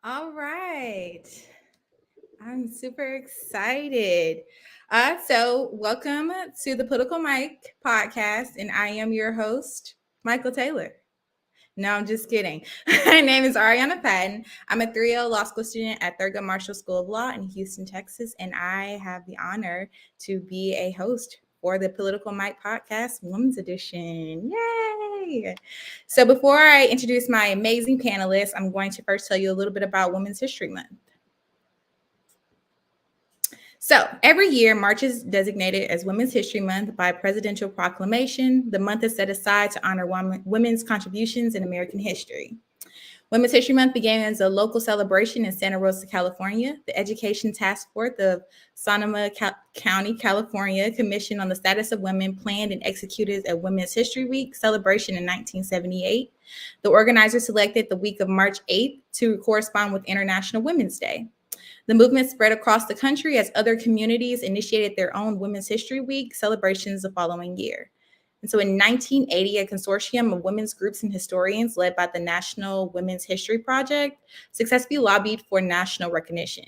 All right. I'm super excited. Welcome to the Political Mike podcast, and I am your host, Michael Taylor. No, I'm just kidding. My name is Ariana Patton. I'm a 3L law school student at Thurgood Marshall School of Law in Houston, Texas, and I have the honor to be a host for the Political Mike podcast, Women's Edition. Yay! So, before I introduce my amazing panelists, I'm going to first tell you a little bit about Women's History Month. So every year, March is designated as Women's History Month by presidential proclamation. The month is set aside to honor women's contributions in American history. Women's History Month began as a local celebration in Santa Rosa, California. The Education Task Force of Sonoma County, California, Commission on the Status of Women planned and executed a Women's History Week celebration in 1978. The organizers selected the week of March 8th to correspond with International Women's Day. The movement spread across the country as other communities initiated their own Women's History Week celebrations the following year. And so in 1980, a consortium of women's groups and historians led by the National Women's History Project successfully lobbied for national recognition.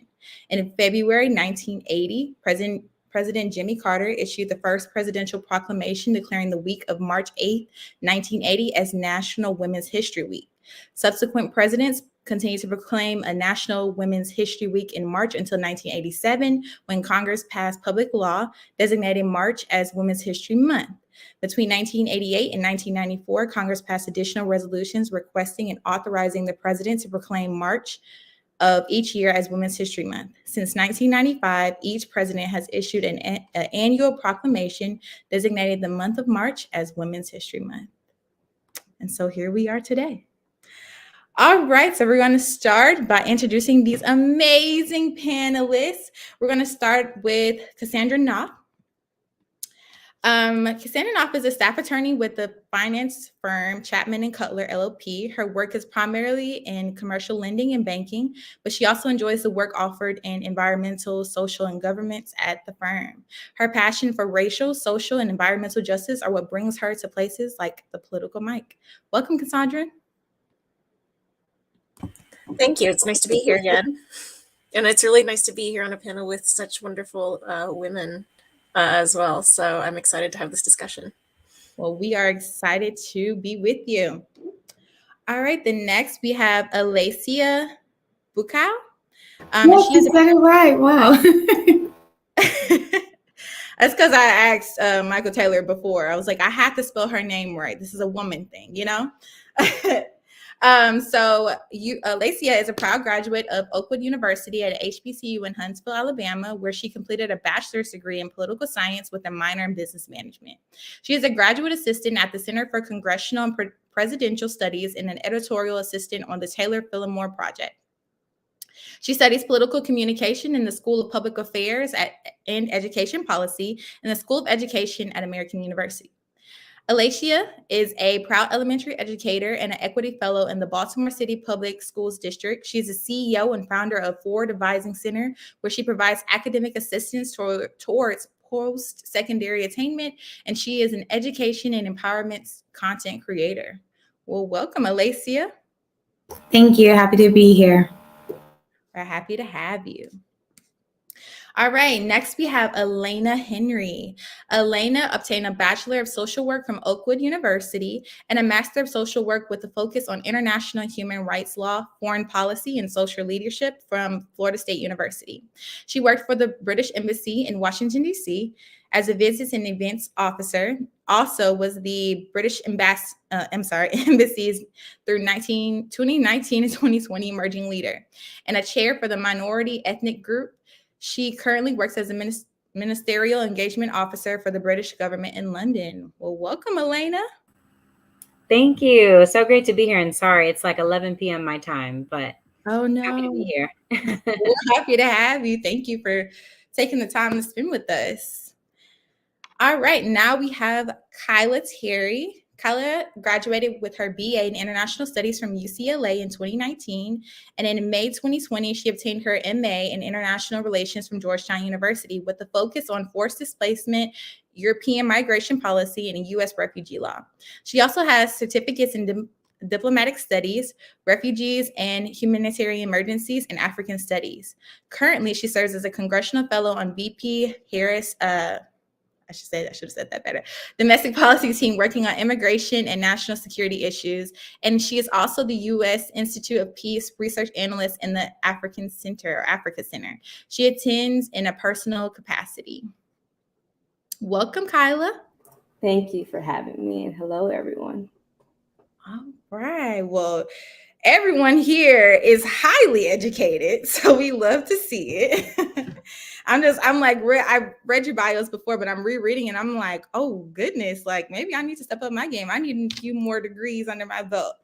And in February 1980, President Jimmy Carter issued the first presidential proclamation declaring the week of March 8, 1980 as National Women's History Week. Subsequent presidents continued to proclaim a National Women's History Week in March until 1987, when Congress passed public law designating March as Women's History Month. Between 1988 and 1994, Congress passed additional resolutions requesting and authorizing the president to proclaim March of each year as Women's History Month. Since 1995, each president has issued an annual proclamation designating the month of March as Women's History Month. And so here we are today. All right, so we're going to start by introducing these amazing panelists. We're going to start with Cassandra Knopf. Cassandra Knopf is a staff attorney with the finance firm Chapman & Cutler LLP. Her work is primarily in commercial lending and banking, but she also enjoys the work offered in environmental, social, and governments at the firm. Her passion for racial, social, and environmental justice are what brings her to places like the Political Mic. Welcome, Cassandra. Thank you. It's nice to be here again. And it's really nice to be here on a panel with such wonderful women as well. So I'm excited to have this discussion. Well, we are excited to be with you. All right, the next we have Alacia Bukau. Yes, you said it right. Wow. That's because I asked Michael Taylor before. I was like, I have to spell her name right. This is a woman thing, you know? Alacia is a proud graduate of Oakwood University at HBCU in Huntsville, Alabama, where she completed a bachelor's degree in political science with a minor in business management. She is a graduate assistant at the Center for Congressional and Presidential Studies and an editorial assistant on the Taylor Fillmore Project. She studies political communication in the School of Public Affairs and Education Policy in the School of Education at American University. Alacia is a proud elementary educator and an equity fellow in the Baltimore City Public Schools District. She is the CEO and founder of Forward Advising Center, where she provides academic assistance towards post-secondary attainment, and she is an education and empowerment content creator. Well, welcome, Alacia. Thank you. Happy to be here. We're happy to have you. All right, next we have Elena Henry. Elena obtained a Bachelor of Social Work from Oakwood University and a Master of Social Work with a focus on international human rights law, foreign policy, and social leadership from Florida State University. She worked for the British Embassy in Washington, D.C. as a visits and events officer, also was the British Embassy's through 2019 and 2020 emerging leader, and a chair for the minority ethnic group. She currently works as a ministerial engagement officer for the British government in London. Well, welcome, Elena. Thank you. So great to be here. And sorry, it's like 11 p.m. my time, but oh no, happy to be here. We're happy to have you. Thank you for taking the time to spend with us. All right, now we have Kyla Terry. Kyla graduated with her BA in International Studies from UCLA in 2019, and in May 2020, she obtained her MA in International Relations from Georgetown University with a focus on forced displacement, European migration policy, and U.S. refugee law. She also has certificates in Diplomatic Studies, Refugees and Humanitarian Emergencies, and African Studies. Currently, she serves as a congressional fellow on VP Harris, I should have said that better. Domestic policy team working on immigration and national security issues. And she is also the U.S. Institute of Peace research analyst in the African Center or Africa Center. She attends in a personal capacity. Welcome, Kyla. Thank you for having me, and hello, everyone. All right. Well, everyone here is highly educated, so we love to see it. I've read your bios before, but I'm rereading and I'm like, oh goodness, like maybe I need to step up my game. I need a few more degrees under my belt.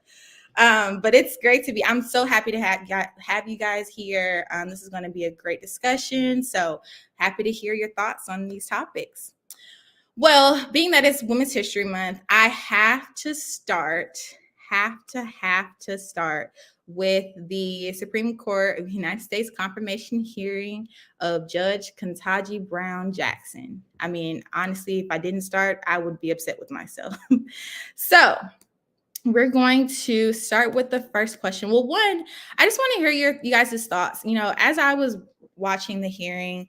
But it's great to be. I'm so happy to have you guys here. This is going to be a great discussion. So happy to hear your thoughts on these topics. Well, being that it's Women's History Month, I have to start with the Supreme Court of the United States confirmation hearing of Judge Ketanji Brown Jackson. I mean, honestly, if I didn't start, I would be upset with myself. So we're going to start with the first question. Well, one, I just want to hear you guys' thoughts. You know, as I was watching the hearing,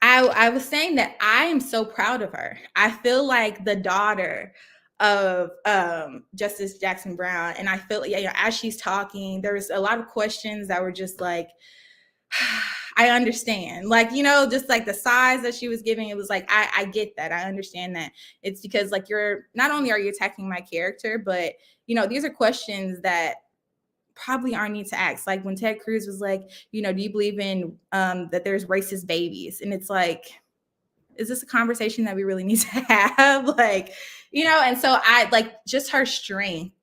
I was saying that I am so proud of her. I feel like the daughter of Justice Jackson Brown, and I feel, as she's talking, there was a lot of questions that were just like, I understand, like, just like the size that she was giving, it was like, I get that, I understand that. It's because like not only are you attacking my character, but these are questions that probably aren't need to ask. Like when Ted Cruz was like, do you believe in that there's racist babies? And it's like, is this a conversation that we really need to have? Like, and so I like just her strength.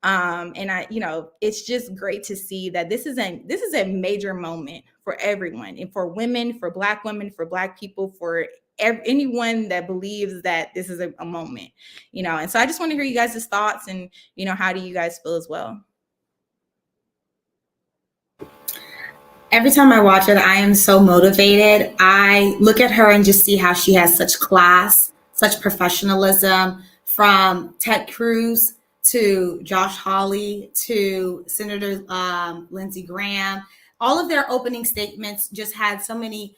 And I, it's just great to see that this is a major moment for everyone, and for women, for Black women, for Black people, for anyone that believes that this is a moment, and so I just want to hear you guys' thoughts and, how do you guys feel as well? Every time I watch it, I am so motivated. I look at her and just see how she has such class, such professionalism, from Ted Cruz to Josh Hawley to Senator Lindsey Graham. All of their opening statements just had so many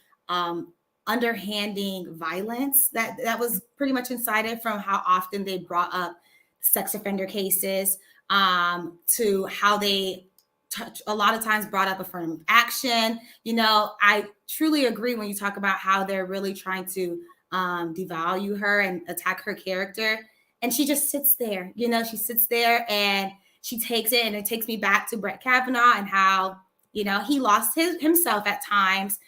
underhanding violence that was pretty much incited from how often they brought up sex offender cases, to how they a lot of times brought up affirmative action. I truly agree when you talk about how they're really trying to devalue her and attack her character. And she just sits there, she sits there and she takes it. And it takes me back to Brett Kavanaugh and how, he lost himself at times.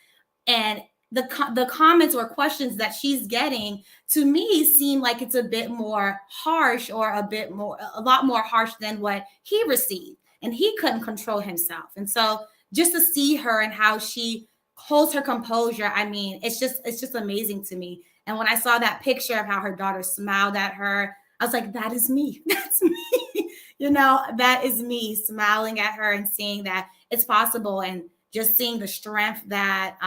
And the comments or questions that she's getting, to me, seem like it's a bit more harsh, or a lot more harsh than what he received. And he couldn't control himself. And so just to see her and how she holds her composure, I mean, it's just amazing to me. And when I saw that picture of how her daughter smiled at her, I was like, that is me. That's me. That is me smiling at her and seeing that it's possible, and just seeing the strength that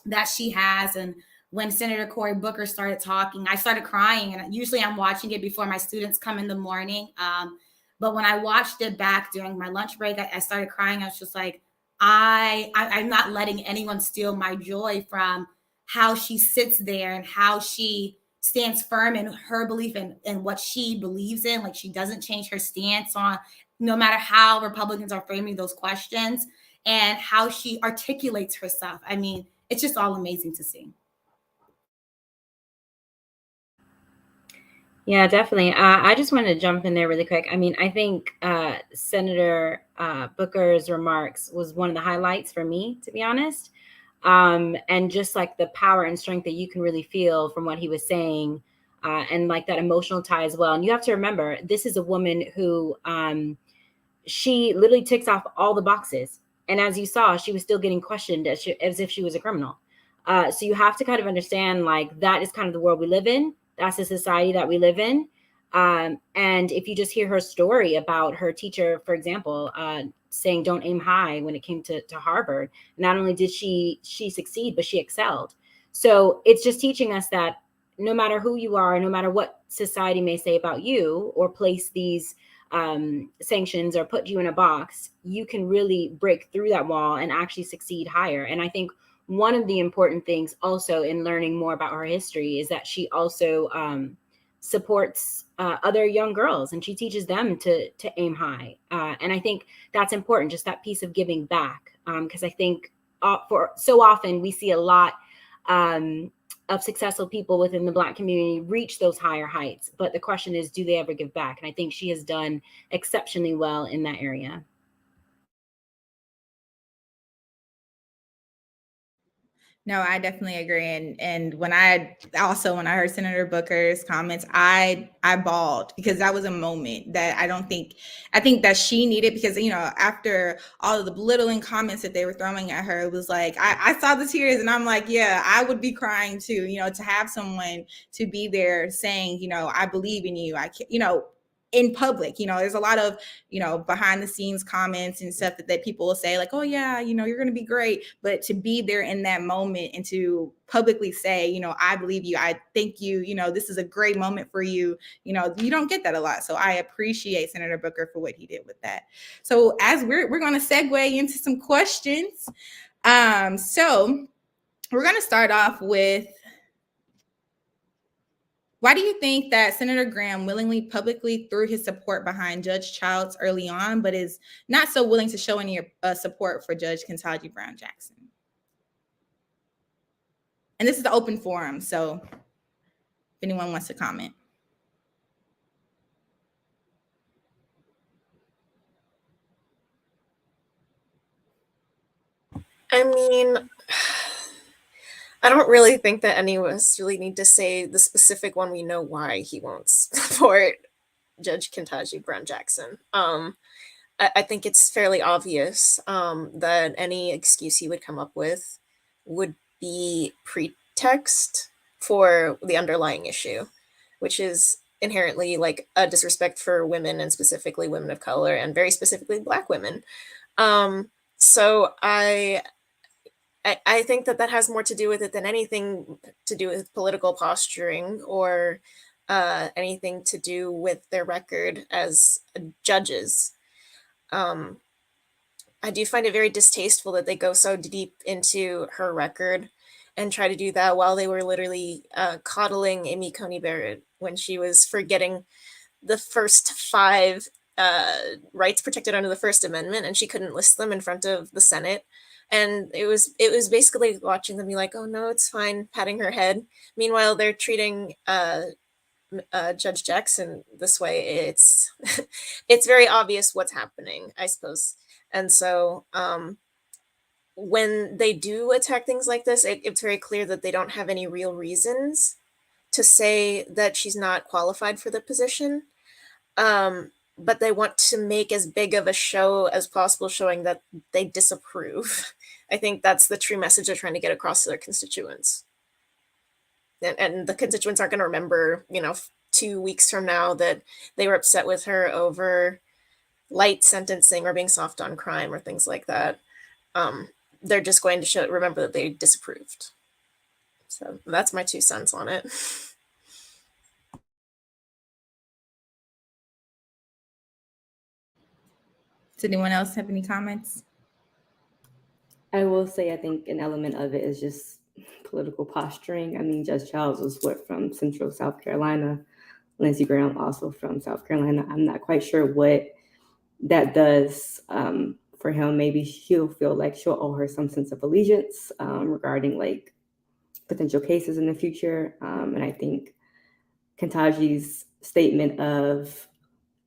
that she has. And when Senator Cory Booker started talking, I started crying. And usually I'm watching it before my students come in the morning. But when I watched it back during my lunch break, I started crying. I was just like, I'm not letting anyone steal my joy from how she sits there and how she stands firm in her belief in what she believes in. Like, she doesn't change her stance on, no matter how Republicans are framing those questions, and how she articulates herself. I mean, it's just all amazing to see. Yeah, definitely. I just wanted to jump in there really quick. I mean, I think Senator Booker's remarks was one of the highlights for me, to be honest. And just like the power and strength that you can really feel from what he was saying, and like that emotional tie as well. And you have to remember, this is a woman who she literally ticks off all the boxes. And as you saw, she was still getting questioned as if she was a criminal. So you have to kind of understand, like, that is kind of the world we live in. That's the society that we live in. And if you just hear her story about her teacher, for example, saying don't aim high when it came to Harvard, not only did she succeed, but she excelled. So it's just teaching us that no matter who you are, no matter what society may say about you or place these sanctions or put you in a box, you can really break through that wall and actually succeed higher. And I think one of the important things also in learning more about her history is that she also supports other young girls, and she teaches them to aim high. And I think that's important, just that piece of giving back. Because I think for so often we see a lot of successful people within the Black community reach those higher heights. But the question is, do they ever give back? And I think she has done exceptionally well in that area. No, I definitely agree. And when I heard Senator Booker's comments, I bawled, because that was a moment that I think that she needed, because, you know, after all of the belittling comments that they were throwing at her, it was like, I saw the tears, and I'm like, yeah, I would be crying too, you know, to have someone to be there saying, you know, I believe in you. I can't, you know, in public, you know, there's a lot of, you know, behind the scenes comments and stuff that people will say, like, oh yeah, you know, you're going to be great. But to be there in that moment and to publicly say, you know, I believe you, I thank you, you know, this is a great moment for you, you know, you don't get that a lot. So I appreciate Senator Booker for what he did with that. So as we're going to segue into some questions. So we're going to start off with, why do you think that Senator Graham willingly publicly threw his support behind Judge Childs early on, but is not so willing to show any support for Judge Ketanji Brown Jackson? And this is the open forum, so if anyone wants to comment. I mean, I don't really think that any of us really need to say the specific one. We know why he won't support Judge Ketanji Brown Jackson. I think it's fairly obvious that any excuse he would come up with would be pretext for the underlying issue, which is inherently like a disrespect for women, and specifically women of color, and very specifically Black women. So I think that has more to do with it than anything to do with political posturing or anything to do with their record as judges. I do find it very distasteful that they go so deep into her record and try to do that while they were literally coddling Amy Coney Barrett when she was forgetting the first 5 rights protected under the First Amendment, and she couldn't list them in front of the Senate. And it was basically watching them be like, oh no, it's fine, patting her head. Meanwhile, they're treating Judge Jackson this way. It's it's very obvious what's happening, I suppose. And so when they do attack things like this, it's very clear that they don't have any real reasons to say that she's not qualified for the position. But they want to make as big of a show as possible, showing that they disapprove. I think that's the true message they're trying to get across to their constituents. And the constituents aren't going to remember, 2 weeks from now that they were upset with her over light sentencing or being soft on crime or things like that. They're just going to remember that they disapproved. So that's my 2 cents on it. Does anyone else have any comments? I will say, I think an element of it is just political posturing. I mean, Judge Childs was from Central South Carolina. Lindsey Graham also from South Carolina. I'm not quite sure what that does for him. Maybe he'll feel like she'll owe her some sense of allegiance regarding like potential cases in the future. And I think Ketanji's statement of,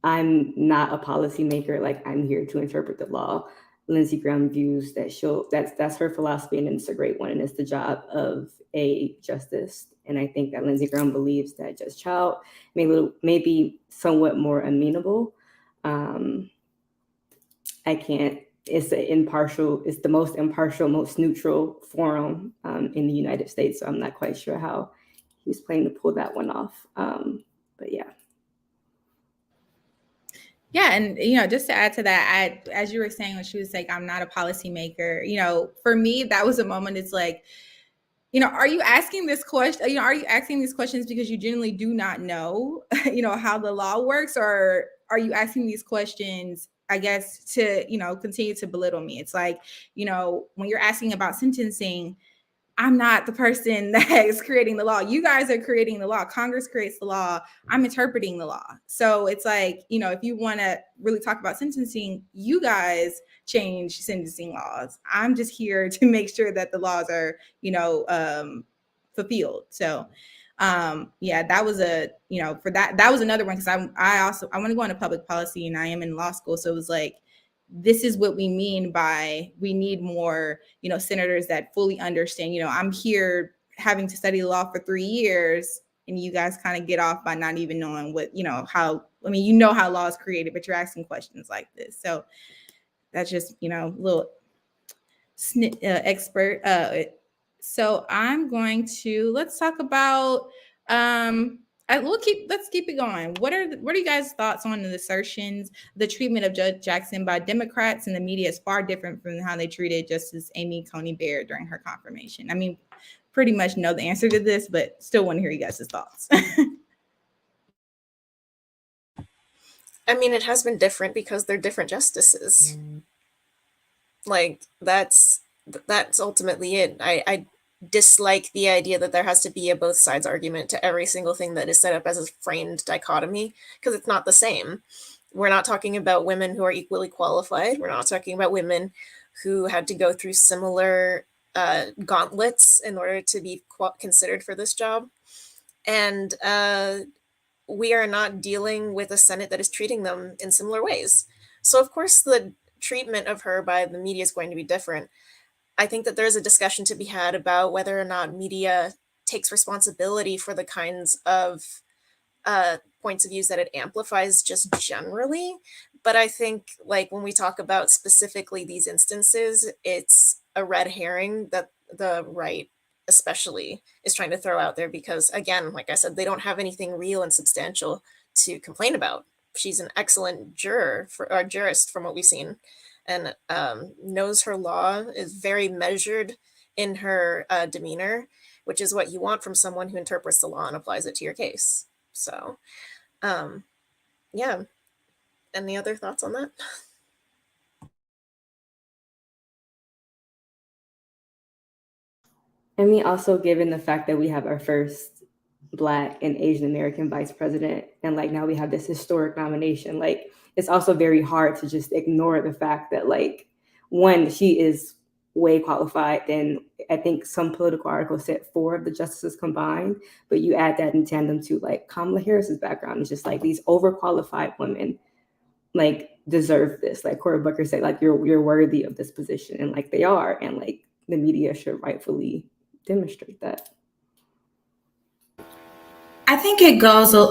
I'm not a policymaker, like I'm here to interpret the law. Lindsey Graham views that that's her philosophy, and it's a great one, and it's the job of a justice. And I think that Lindsey Graham believes that Judge Child may be somewhat more amenable. It's the most impartial, most neutral forum in the United States. So I'm not quite sure how he's planning to pull that one off. But yeah. Yeah, and just to add to that, as you were saying, when she was like, "I'm not a policymaker," for me, that was a moment. It's like, are you asking this question? Are you asking these questions because you genuinely do not know, how the law works, or are you asking these questions, I guess, to, continue to belittle me? It's like, when you're asking about sentencing, I'm not the person that is creating the law. You guys are creating the law. Congress creates the law. I'm interpreting the law. So it's like, if you want to really talk about sentencing, you guys change sentencing laws. I'm just here to make sure that the laws are, fulfilled. So that was that was another one, because I want to go into public policy and I am in law school. So it was like, this is what we mean by we need more, senators that fully understand. I'm here having to study law for 3 years, and you guys kind of get off by not even knowing what, how law is created, but you're asking questions like this. So that's just, little expert. So let's talk about, let's keep it going. What are you guys' thoughts on the assertions, the treatment of Judge Jackson by Democrats and the media is far different from how they treated Justice Amy Coney Barrett during her confirmation? I mean, pretty much know the answer to this, but still want to hear you guys' thoughts. I mean, it has been different because they're different justices. Like, that's ultimately it. I dislike the idea that there has to be a both sides argument to every single thing that is set up as a framed dichotomy, because it's not the same. We're not talking about women who are equally qualified. We're not talking about women who had to go through similar gauntlets in order to be considered for this job. And we are not dealing with a Senate that is treating them in similar ways. So of course the treatment of her by the media is going to be different. I think that there's a discussion to be had about whether or not media takes responsibility for the kinds of points of views that it amplifies just generally. But I think, like, when we talk about specifically these instances, it's a red herring that the right especially is trying to throw out there, because, again, like I said, they don't have anything real and substantial to complain about. She's an excellent jurist from what we've seen, and knows her law, is very measured in her demeanor, which is what you want from someone who interprets the law and applies it to your case. So, yeah. Any other thoughts on that? I mean, also given the fact that we have our first Black and Asian American vice president, and like now we have this historic nomination, like it's also very hard to just ignore the fact that, like, one, she is way qualified than I think some political articles said 4 of the justices combined, but you add that in tandem to like Kamala Harris's background. It's just like these overqualified women like deserve this. Like Cory Booker said, like you're worthy of this position, and like they are, and like the media should rightfully demonstrate that. I think it goes a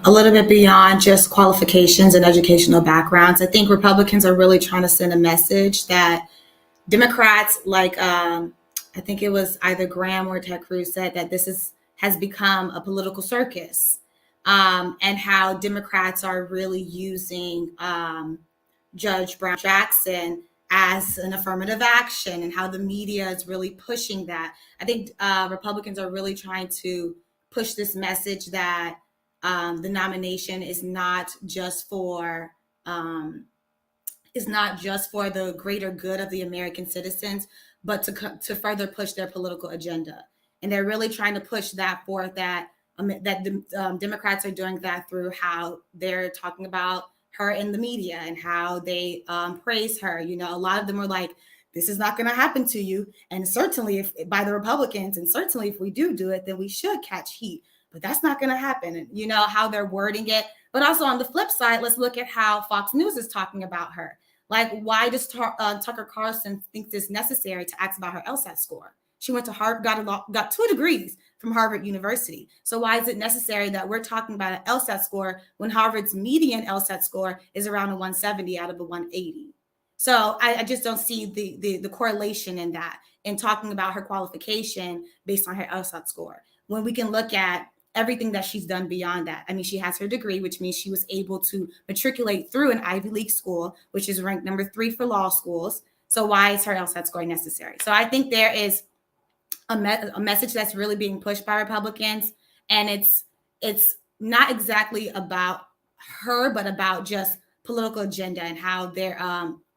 little bit beyond just qualifications and educational backgrounds. I think Republicans are really trying to send a message that Democrats, like I think it was either Graham or Ted Cruz, said that this has become a political circus, and how Democrats are really using Judge Brown Jackson as an affirmative action, and how the media is really pushing that. I think Republicans are really trying to push this message that the nomination is not just for the greater good of the American citizens, but to further push their political agenda. And they're really trying to push that forth, that the Democrats are doing that through how they're talking about her in the media and how they praise her. You know, a lot of them are like, this is not going to happen to you. And certainly by the Republicans, and certainly if we do it, then we should catch heat. But that's not going to happen. And you know how they're wording it. But also on the flip side, let's look at how Fox News is talking about her. Like, why does Tucker Carlson think it's necessary to ask about her LSAT score? She went to Harvard, got 2 degrees from Harvard University. So why is it necessary that we're talking about an LSAT score when Harvard's median LSAT score is around a 170 out of a 180? So I just don't see the correlation in that, in talking about her qualification based on her LSAT score, when we can look at everything that she's done beyond that. I mean, she has her degree, which means she was able to matriculate through an Ivy League school, which is ranked number 3 for law schools. So why is her LSAT score necessary? So I think there is a message that's really being pushed by Republicans, and it's not exactly about her, but about just political agenda and how their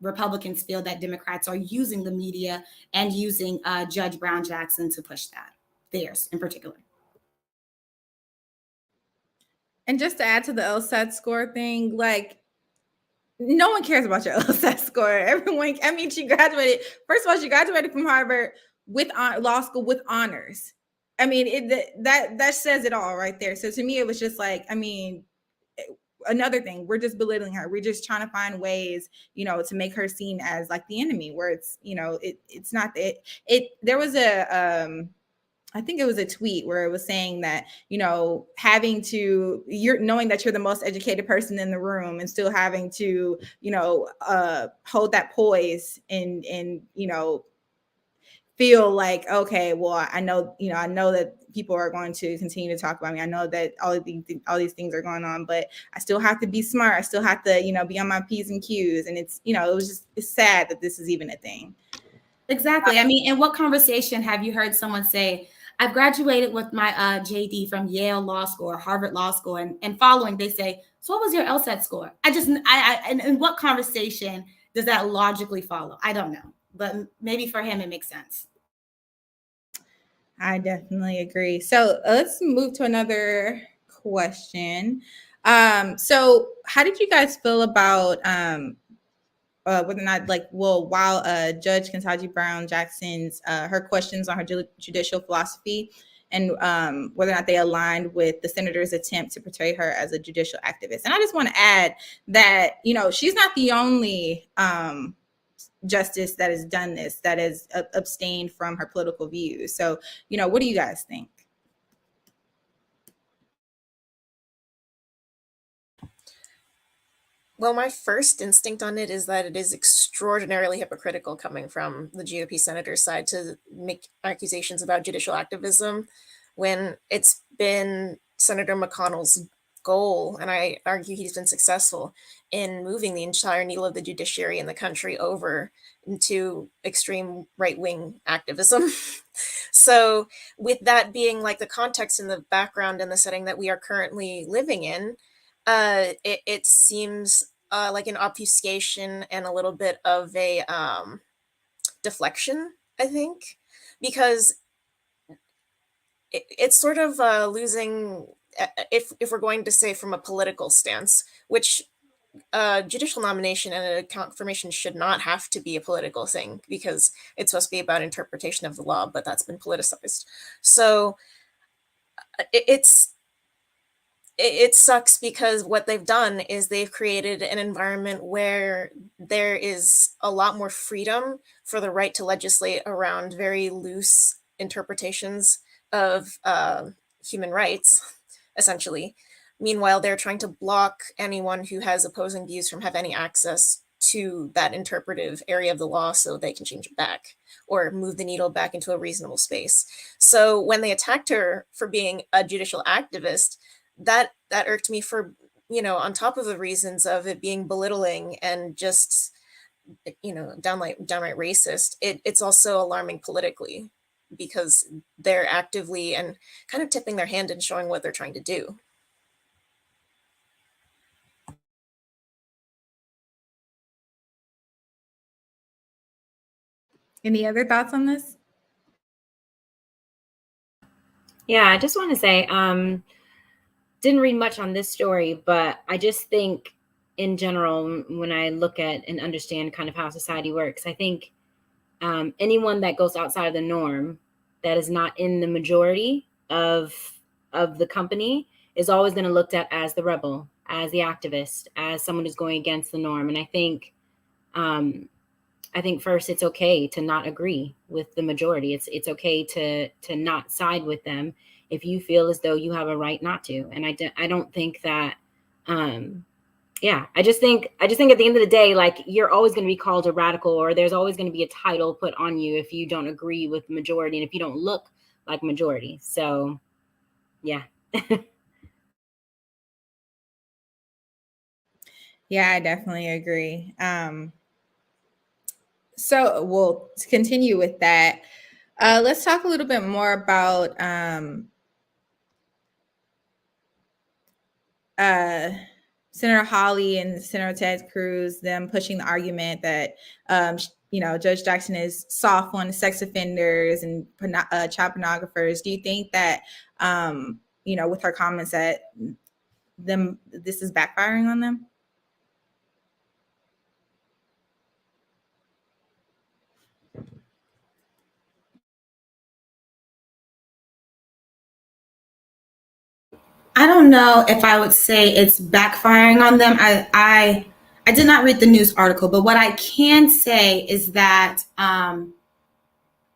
Republicans feel that Democrats are using the media and using Judge Brown Jackson to push that, theirs in particular. And just to add to the LSAT score thing, like, no one cares about your LSAT score. Everyone, I mean, she graduated. First of all, she graduated from Harvard with law school with honors. I mean, that says it all right there. So to me, it was just like, I mean, another thing, we're just belittling her. We're just trying to find ways, to make her seen as like the enemy, where it's, it's not it. There was I think it was a tweet where it was saying that, you're knowing that you're the most educated person in the room and still having to, hold that poise and feel like, okay, well, I know that people are going to continue to talk about me. I know that all these things are going on, but I still have to be smart. I still have to, be on my P's and Q's. And it's, it's sad that this is even a thing. Exactly. I mean, in what conversation have you heard someone say, I've graduated with my JD from Yale Law School or Harvard Law School, and following they say, so what was your LSAT score? And in what conversation does that logically follow? I don't know, but maybe for him it makes sense. I definitely agree. So let's move to another question. So how did you guys feel about whether or not, while Judge Ketanji Brown Jackson's her questions on her judicial philosophy, and whether or not they aligned with the senator's attempt to portray her as a judicial activist? And I just want to add that she's not the only justice that has done this, that has abstained from her political views. So what do you guys think? Well, my first instinct on it is that it is extraordinarily hypocritical coming from the GOP senator's side to make accusations about judicial activism when it's been Senator McConnell's goal, and I argue he's been successful in moving the entire needle of the judiciary in the country over into extreme right-wing activism. So with that being like the context and the background and the setting that we are currently living in, it seems like an obfuscation and a little bit of a deflection, I think, because it's sort of losing, if we're going to say from a political stance, which judicial nomination and a confirmation should not have to be a political thing because it's supposed to be about interpretation of the law, but that's been politicized. So it sucks because what they've done is they've created an environment where there is a lot more freedom for the right to legislate around very loose interpretations of human rights, essentially. Meanwhile, they're trying to block anyone who has opposing views from having any access to that interpretive area of the law so they can change it back or move the needle back into a reasonable space. So when they attacked her for being a judicial activist, that irked me for, on top of the reasons of it being belittling and just, downright racist, it's also alarming politically because they're actively and kind of tipping their hand and showing what they're trying to do. Any other thoughts on this? Yeah, I just want to say, didn't read much on this story, but I just think in general, when I look at and understand kind of how society works, I think anyone that goes outside of the norm, that is not in the majority of the company, is always going to looked at as the rebel, as the activist, as someone who's going against the norm. And I think first it's okay to not agree with the majority. It's okay to not side with them if you feel as though you have a right not to. And I don't think that, I just think at the end of the day, like, you're always going to be called a radical, or there's always going to be a title put on you if you don't agree with the majority and if you don't look like majority. So, yeah. Yeah, I definitely agree. So to continue with that, Let's talk a little bit more about Senator Hawley and Senator Ted Cruz, them pushing the argument that Judge Jackson is soft on sex offenders and child pornographers. Do you think that with her comments that this is backfiring on them? I don't know if I would say it's backfiring on them. I did not read the news article, but what I can say is that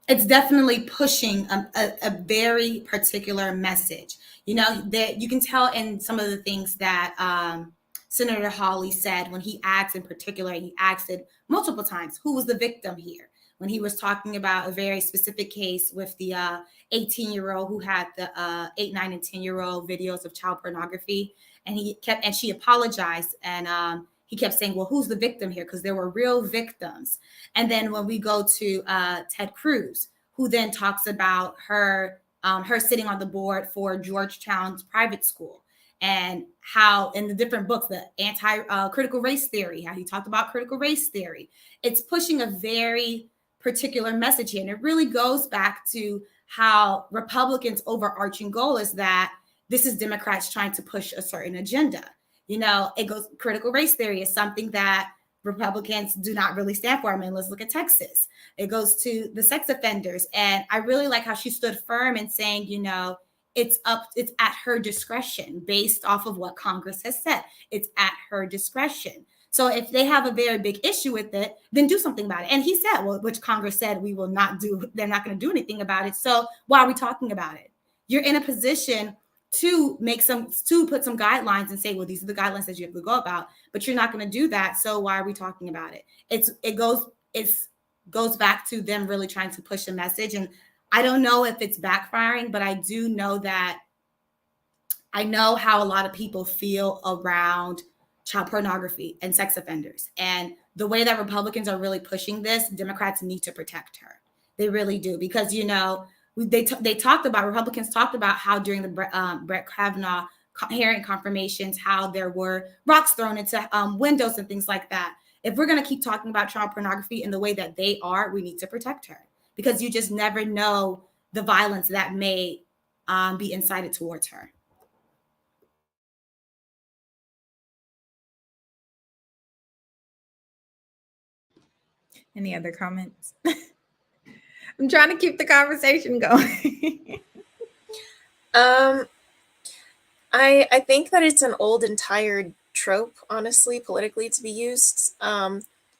it's definitely pushing a very particular message. That you can tell in some of the things that Senator Hawley said when he asked, in particular, he asked it multiple times, who was the victim here? When he was talking about a very specific case with the 18-year-old who had the 8, 9, and 10-year-old videos of child pornography, and she apologized, and he kept saying, well, who's the victim here? Because there were real victims. And then when we go to Ted Cruz, who then talks about her sitting on the board for Georgetown's private school, and how in the different books, the critical race theory, how he talked about critical race theory, it's pushing a very particular message here. And it really goes back to how Republicans' overarching goal is that this is Democrats trying to push a certain agenda. It goes, critical race theory is something that Republicans do not really stand for. I mean, let's look at Texas. It goes to the sex offenders. And I really like how she stood firm in saying, it's at her discretion based off of what Congress has said. It's at her discretion. So if they have a very big issue with it, then do something about it. And he said, well, which Congress said we will not do, they're not going to do anything about it. So why are we talking about it? You're in a position to put some guidelines and say, well, these are the guidelines that you have to go about, but you're not going to do that. So why are we talking about it? It goes back to them really trying to push a message. And I don't know if it's backfiring, but I do know that I know how a lot of people feel around child pornography and sex offenders. And the way that Republicans are really pushing this, Democrats need to protect her. They really do. Because, Republicans talked about how during the Brett Kavanaugh hearing confirmations, how there were rocks thrown into windows and things like that. If we're going to keep talking about child pornography in the way that they are, we need to protect her, because you just never know the violence that may be incited towards her. Any other comments? I'm trying to keep the conversation going. I think that it's an old and tired trope, honestly, politically, to be used.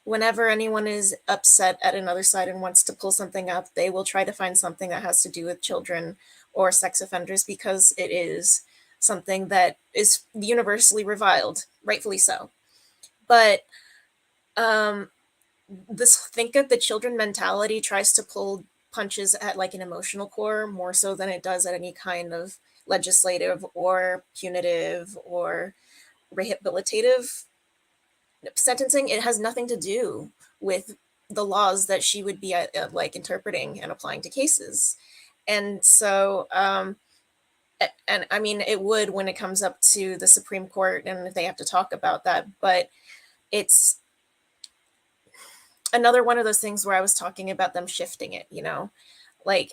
Whenever anyone is upset at another side and wants to pull something up, they will try to find something that has to do with children or sex offenders, because it is something that is universally reviled, rightfully so. But this think of the children mentality tries to pull punches at like an emotional core more so than it does at any kind of legislative or punitive or rehabilitative sentencing. It has nothing to do with the laws that she would be like interpreting and applying to cases. And so and I mean, it would when it comes up to the Supreme Court and if they have to talk about that, but it's another one of those things where I was talking about them shifting it, like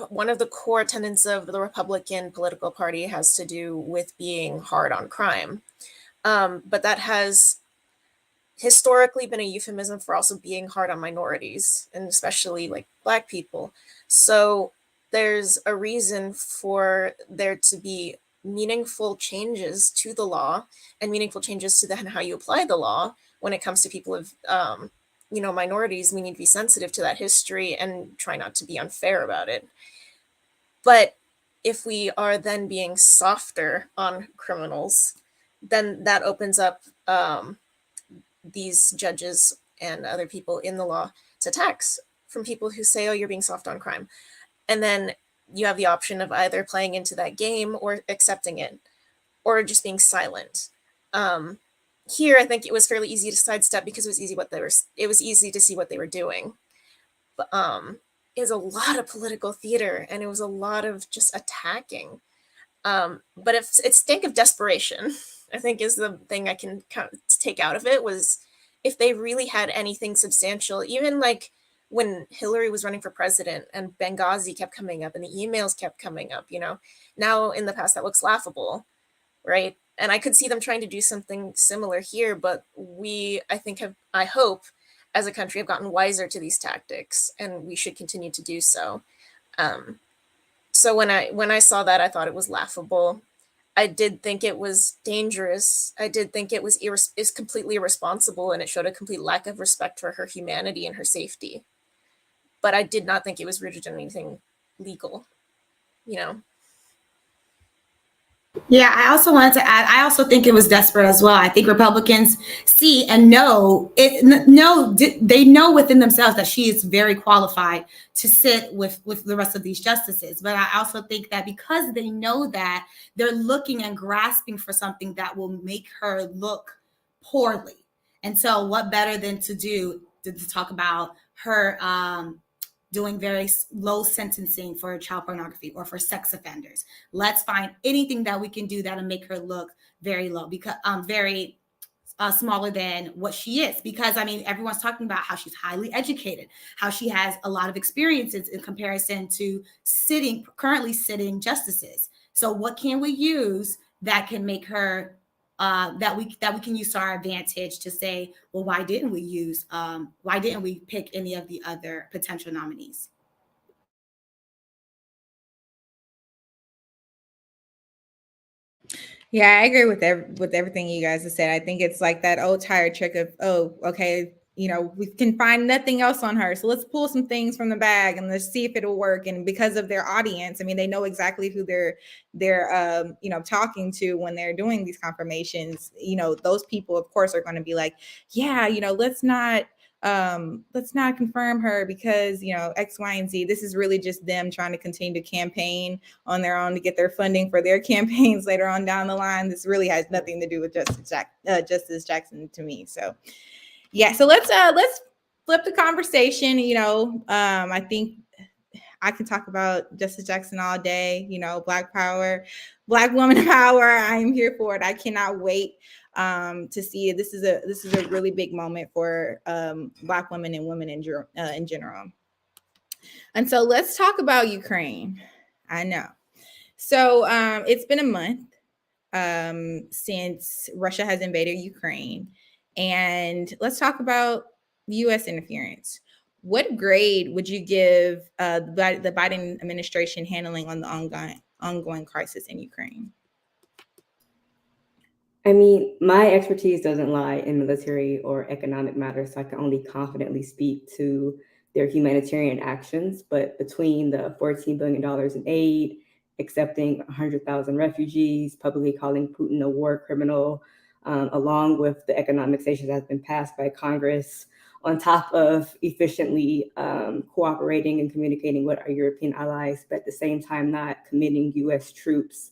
one of the core tenets of the Republican political party has to do with being hard on crime. But that has historically been a euphemism for also being hard on minorities, and especially like Black people. So there's a reason for there to be meaningful changes to the law and meaningful changes to how you apply the law. When it comes to people of, minorities, we need to be sensitive to that history and try not to be unfair about it. But if we are then being softer on criminals, then that opens up these judges and other people in the law to attacks from people who say, oh, you're being soft on crime. And then you have the option of either playing into that game or accepting it or just being silent. Here, I think it was fairly easy to sidestep because it was easy to see what they were doing. But is a lot of political theater, and it was a lot of just attacking. But if it's stink of desperation, I think is the thing I can kind of take out of it, was if they really had anything substantial, even like when Hillary was running for president and Benghazi kept coming up and the emails kept coming up, now in the past that looks laughable, right? And I could see them trying to do something similar here, but I hope, as a country, have gotten wiser to these tactics, and we should continue to do so. So when I saw that, I thought it was laughable. I did think it was dangerous. I did think it was is completely irresponsible, and it showed a complete lack of respect for her humanity and her safety. But I did not think it was rooted in anything legal, Yeah, I also wanted to add, I also think it was desperate as well. I think Republicans see and know it, they know within themselves that she is very qualified to sit with the rest of these justices. But I also think that because they know that, they're looking and grasping for something that will make her look poorly. And so what better than to talk about her doing very low sentencing for child pornography or for sex offenders. Let's find anything that we can do that'll make her look very low, because very smaller than what she is. Because I mean, everyone's talking about how she's highly educated, how she has a lot of experiences in comparison to currently sitting justices. So what can we use that can make her that we can use to our advantage to say, well, why didn't we pick any of the other potential nominees? Yeah, I agree with everything you guys have said. I think it's like that old tired trick of, oh, okay, we can find nothing else on her, so let's pull some things from the bag and let's see if it'll work. And because of their audience, I mean, they know exactly who they're talking to when they're doing these confirmations. Those people, of course, are going to be like, yeah, let's not confirm her because X, Y, and Z. This is really just them trying to continue to campaign on their own to get their funding for their campaigns later on down the line. This really has nothing to do with Justice Jackson to me. So yeah, so let's flip the conversation. I think I can talk about Justice Jackson all day. Black power, Black woman power. I am here for it. I cannot wait to see it. This is a really big moment for Black women and women in general. And so let's talk about Ukraine. I know. So it's been a month since Russia has invaded Ukraine. And let's talk about U.S. interference. What grade would you give the Biden administration handling on the ongoing crisis in Ukraine? I mean, my expertise doesn't lie in military or economic matters, so I can only confidently speak to their humanitarian actions. But between the $14 billion in aid, accepting 100,000 refugees, publicly calling Putin a war criminal, along with the economic sanctions that have been passed by Congress, on top of efficiently cooperating and communicating with our European allies, but at the same time not committing U.S. troops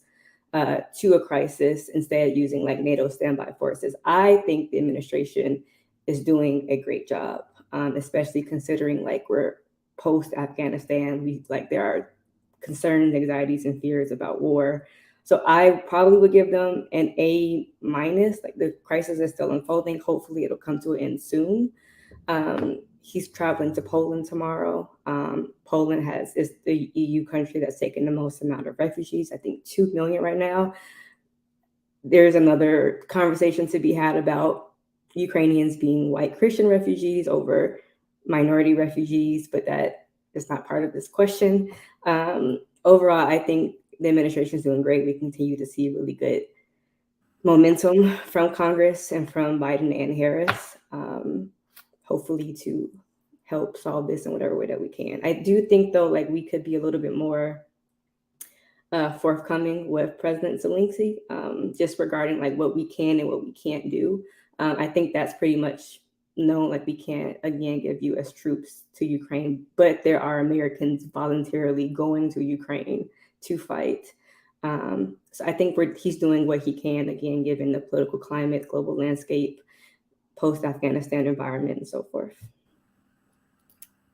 to a crisis, instead using like NATO standby forces. I think the administration is doing a great job, especially considering like we're post-Afghanistan. There are concerns, anxieties, and fears about war. So I probably would give them an A-. Like the crisis is still unfolding. Hopefully it'll come to an end soon. He's traveling to Poland tomorrow. Poland is the EU country that's taken the most amount of refugees, I think 2 million right now. There's another conversation to be had about Ukrainians being white Christian refugees over minority refugees, but that is not part of this question. Overall, I think the administration is doing great. We continue to see really good momentum from Congress and from Biden and Harris. Hopefully to help solve this in whatever way that we can. I do think though, like we could be a little bit more forthcoming with President Zelensky, just regarding like what we can and what we can't do. I think that's pretty much known. Like we can't again give U.S. troops to Ukraine, but there are Americans voluntarily going to Ukraine to fight. So I think he's doing what he can, again, given the political climate, global landscape, post-Afghanistan environment, and so forth.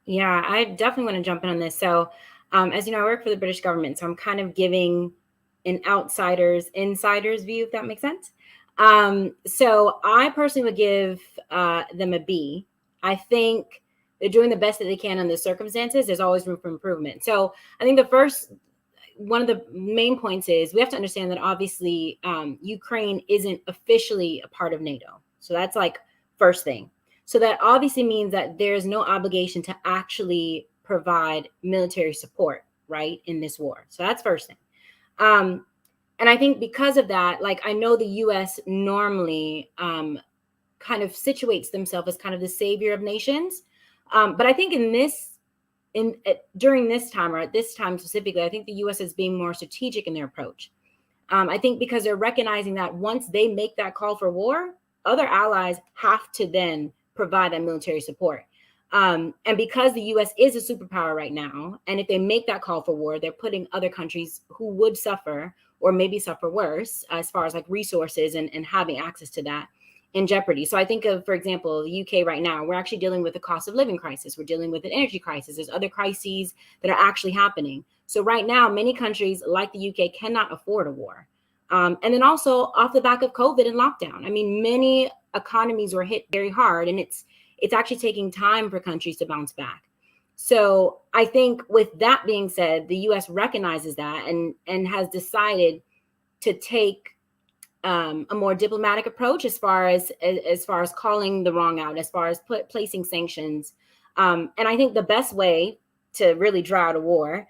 Yeah, I definitely want to jump in on this. So, as you know, I work for the British government, so I'm kind of giving an insider's view, if that makes sense. So I personally would give them a B. I think they're doing the best that they can in the circumstances. There's always room for improvement. So I think one of the main points is we have to understand that obviously Ukraine isn't officially a part of NATO. So that's like first thing. So that obviously means that there's no obligation to actually provide military support, right, in this war. So that's first thing. And I think because of that, like I know the US normally kind of situates themselves as kind of the savior of nations. But I think during this time, or at this time specifically, I think the US is being more strategic in their approach. I think because they're recognizing that once they make that call for war, other allies have to then provide that military support. And because the US is a superpower right now, and if they make that call for war, they're putting other countries who would suffer or maybe suffer worse as far as like resources and having access to that in jeopardy. So I think of, for example, the UK right now, we're actually dealing with a cost of living crisis. We're dealing with an energy crisis. There's other crises that are actually happening. So right now, many countries like the UK cannot afford a war. And then also off the back of COVID and lockdown. I mean, many economies were hit very hard, and it's actually taking time for countries to bounce back. So I think with that being said, the US recognizes that and has decided to take a more diplomatic approach as far as calling the wrong out, as far as placing sanctions. And I think the best way to really draw out a war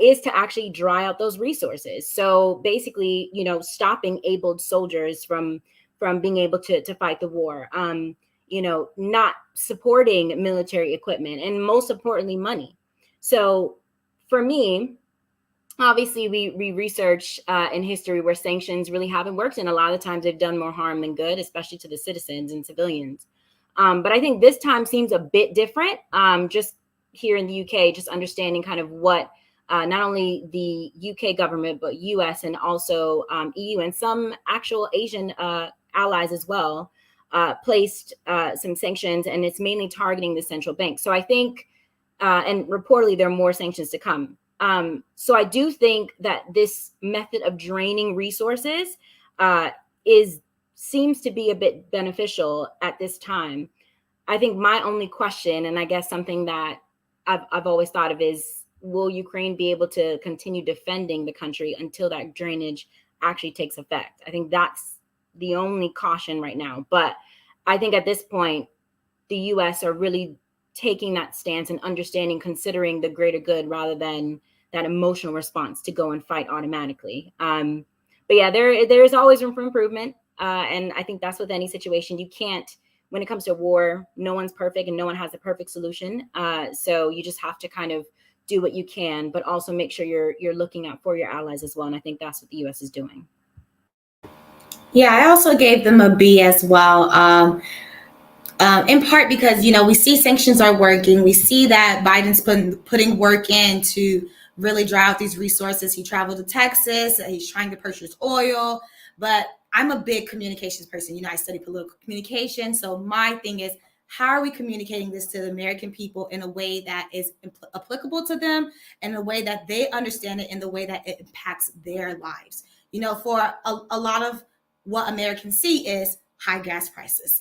is to actually dry out those resources. So basically, stopping abled soldiers from being able to fight the war, not supporting military equipment, and most importantly, money. So for me, obviously, we research in history where sanctions really haven't worked, and a lot of the times they've done more harm than good, especially to the citizens and civilians. But I think this time seems a bit different. Just here in the UK, just understanding kind of what not only the UK government, but US and also EU and some actual Asian allies as well placed some sanctions, and it's mainly targeting the central bank. So I think, and reportedly there are more sanctions to come. So I do think that this method of draining resources seems to be a bit beneficial at this time. I think my only question, and I guess something that I've always thought of, is will Ukraine be able to continue defending the country until that drainage actually takes effect? I think that's the only caution right now. But I think at this point, the US are really taking that stance and understanding, considering the greater good rather than that emotional response to go and fight automatically. But yeah, there is always room for improvement. And I think that's with any situation. You can't, when it comes to war, no one's perfect and no one has the perfect solution. So you just have to kind of do what you can, but also make sure you're looking out for your allies as well. And I think that's what the US is doing. Yeah, I also gave them a B as well. In part because, we see sanctions are working. We see that Biden's putting work in to really dry out these resources. He traveled to Texas. He's trying to purchase oil. But I'm a big communications person. I study political communication. So my thing is, how are we communicating this to the American people in a way that is applicable to them, in a way that they understand it, in the way that it impacts their lives? For a lot of what Americans see is high gas prices.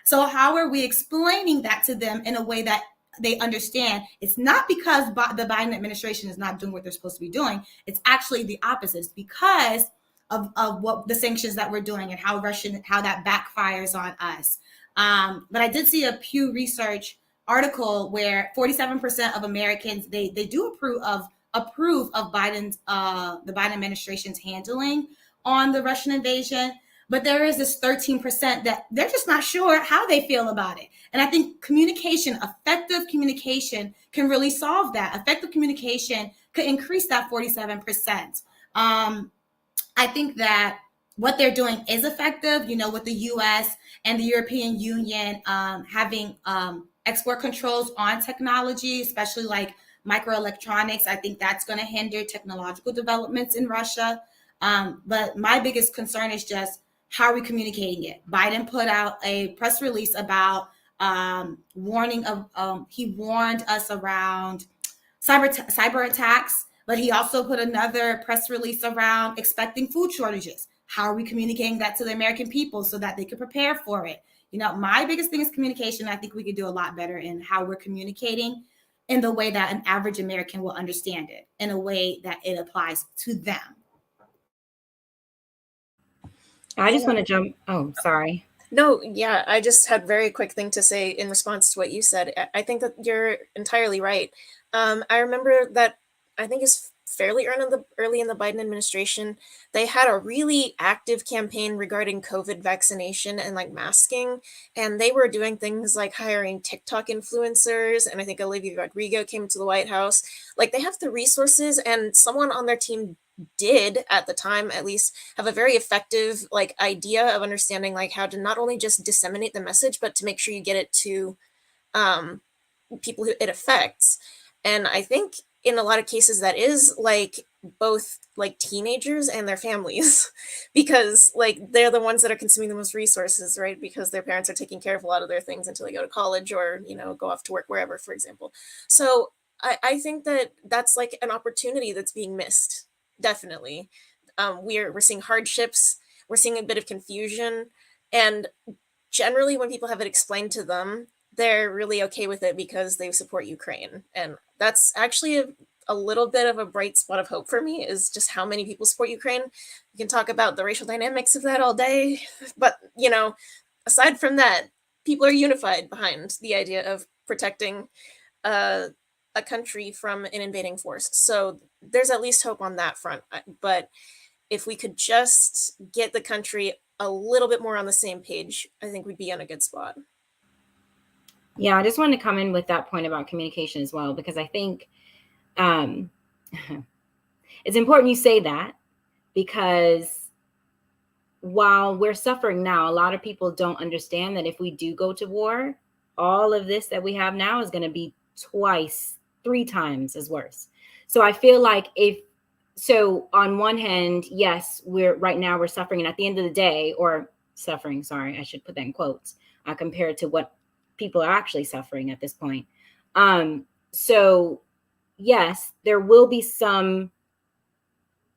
So how are we explaining that to them in a way that they understand? It's not because the Biden administration is not doing what they're supposed to be doing. It's actually the opposite. It's because of what the sanctions that we're doing and how that backfires on us. But I did see a Pew Research article where 47% of Americans, they do approve of Biden's the Biden administration's handling on the Russian invasion. But there is this 13% that they're just not sure how they feel about it. And I think effective communication can really solve that. Effective communication could increase that 47%. I think that what they're doing is effective, with the US and the European Union having export controls on technology, especially like microelectronics. I think that's going to hinder technological developments in Russia. But my biggest concern is just, how are we communicating it? Biden put out a press release about warning of he warned us around cyber attacks, but he also put another press release around expecting food shortages. How are we communicating that to the American people so that they can prepare for it? My biggest thing is communication. I think we could do a lot better in how we're communicating in the way that an average American will understand it, in a way that it applies to them. I just want to jump. Oh, sorry. No, yeah, I just had a very quick thing to say in response to what you said. I think that you're entirely right. I remember that I think it's fairly early in the Biden administration, they had a really active campaign regarding COVID vaccination and like masking, and they were doing things like hiring TikTok influencers, and I think Olivia Rodrigo came to the White House. Like they have the resources, and someone on their team did at the time at least have a very effective like idea of understanding like how to not only just disseminate the message but to make sure you get it to people who it affects. And I think in a lot of cases that is like both like teenagers and their families because like they're the ones that are consuming the most resources, right? Because their parents are taking care of a lot of their things until they go to college or go off to work wherever, for example. So I think that that's like an opportunity that's being missed. Definitely. We're seeing hardships, we're seeing a bit of confusion, and generally when people have it explained to them, they're really okay with it because they support Ukraine. And that's actually a little bit of a bright spot of hope for me, is just how many people support Ukraine. We can talk about the racial dynamics of that all day, but aside from that, people are unified behind the idea of protecting a country from an invading force. So there's at least hope on that front. But if we could just get the country a little bit more on the same page, I think we'd be in a good spot. Yeah, I just wanted to come in with that point about communication as well, because I think it's important you say that, because while we're suffering now, a lot of people don't understand that if we do go to war, all of this that we have now is going to be twice, 3 times as worse. So I feel like on one hand, yes, we're suffering. And at the end of the day, or suffering, sorry, I should put that in quotes, compared to what people are actually suffering at this point. So yes, there will be some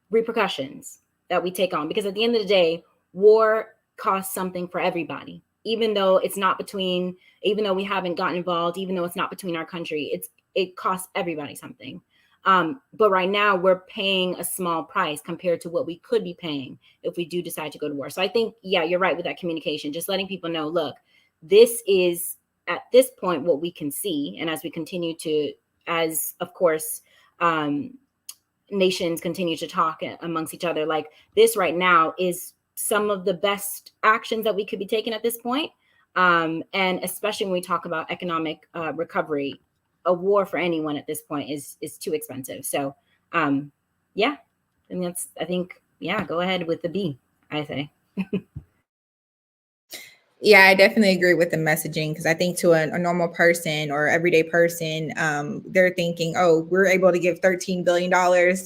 repercussions that we take on, because at the end of the day, war costs something for everybody, even though we haven't gotten involved, even though it's not between our country, it costs everybody something. But right now we're paying a small price compared to what we could be paying if we do decide to go to war. So I think, yeah, you're right with that communication, just letting people know, look, this is at this point what we can see. And as we continue as of course, nations continue to talk amongst each other, like this right now is some of the best actions that we could be taking at this point. And especially when we talk about economic recovery, a war for anyone at this point is too expensive. So yeah, I think, go ahead with the B, I say. Yeah, I definitely agree with the messaging, because I think to a normal person or everyday person, they're thinking, oh, we're able to give $13 billion,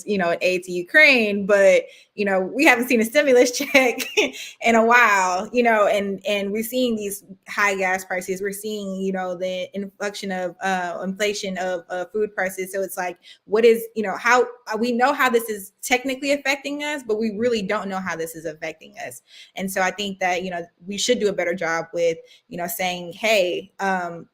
in aid to Ukraine, but, we haven't seen a stimulus check in a while, and we're seeing these high gas prices. We're seeing, the inflection of inflation of food prices. So it's like, what is, how we know how this is technically affecting us, but we really don't know how this is affecting us. And so I think that, we should do a better job with, saying, hey,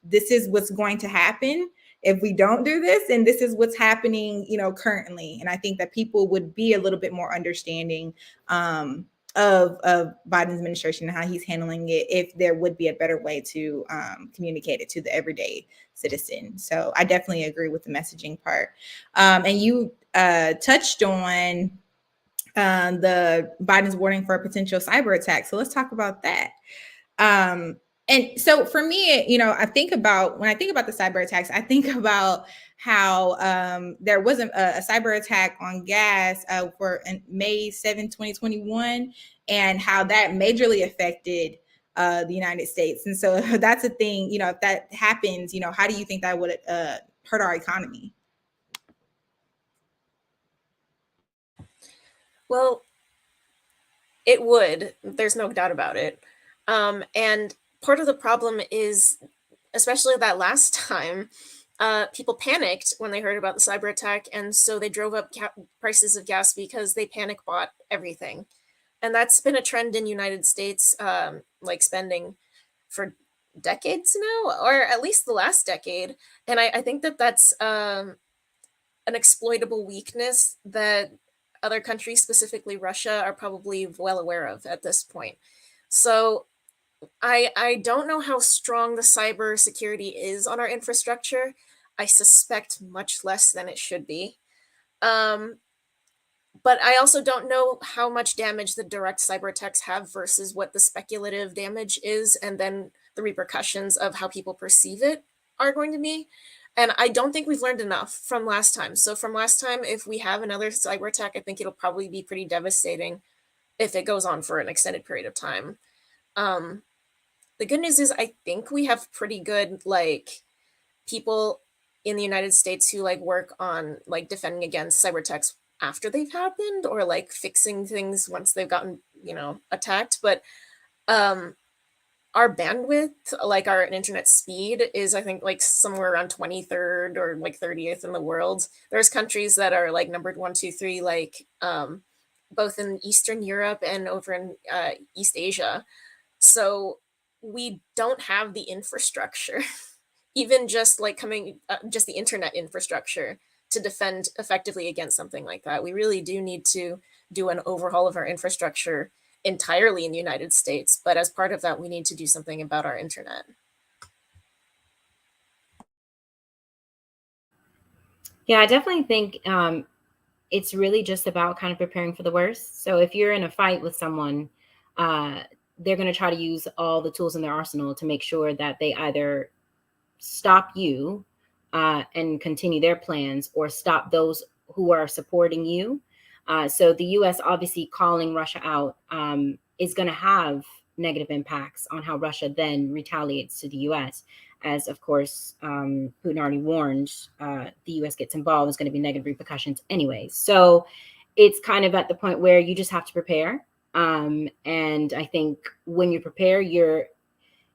this is what's going to happen if we don't do this, and this is what's happening, currently. And I think that people would be a little bit more understanding of Biden's administration and how he's handling it, if there would be a better way to communicate it to the everyday citizen. So I definitely agree with the messaging part. And you touched on the Biden's warning for a potential cyber attack. So let's talk about that. And so for me, when I think about the cyber attacks, I think about how there was a cyber attack on gas for May 7, 2021, and how that majorly affected the United States. And so that's a thing, if that happens, how do you think that would hurt our economy? Well, it would. There's no doubt about it. And part of the problem is especially that last time, people panicked when they heard about the cyber attack, and so they drove up prices of gas because they panic bought everything. And that's been a trend in United States, like spending for decades now, or at least the last decade. And I think that that's an exploitable weakness that other countries, specifically Russia, are probably well aware of at this point. So I don't know how strong the cyber security is on our infrastructure. I suspect much less than it should be. Um, but I also don't know how much damage the direct cyber attacks have versus what the speculative damage is, and then the repercussions of how people perceive it are going to be. And I don't think we've learned enough from last time. So from last time, if we have another cyber attack, I think it'll probably be pretty devastating if it goes on for an extended period of time. The good news is I think we have pretty good like people in the United States who like work on like defending against cyber attacks after they've happened, or like fixing things once they've gotten, attacked. But our bandwidth, like our internet speed, is I think like somewhere around 23rd or like 30th in the world. There's countries that are like numbered 1, 2, 3, like both in Eastern Europe and over in East Asia. So we don't have the infrastructure, even just like just the internet infrastructure to defend effectively against something like that. We really do need to do an overhaul of our infrastructure entirely in the United States. But as part of that, we need to do something about our internet. Yeah, I definitely think it's really just about kind of preparing for the worst. So if you're in a fight with someone, they're going to try to use all the tools in their arsenal to make sure that they either stop you and continue their plans, or stop those who are supporting you. So the U.S. obviously calling Russia out is going to have negative impacts on how Russia then retaliates to the U.S. As, of course, Putin already warned, the U.S. gets involved, there's going to be negative repercussions anyway. So it's kind of at the point where you just have to prepare. And I think when you prepare, you're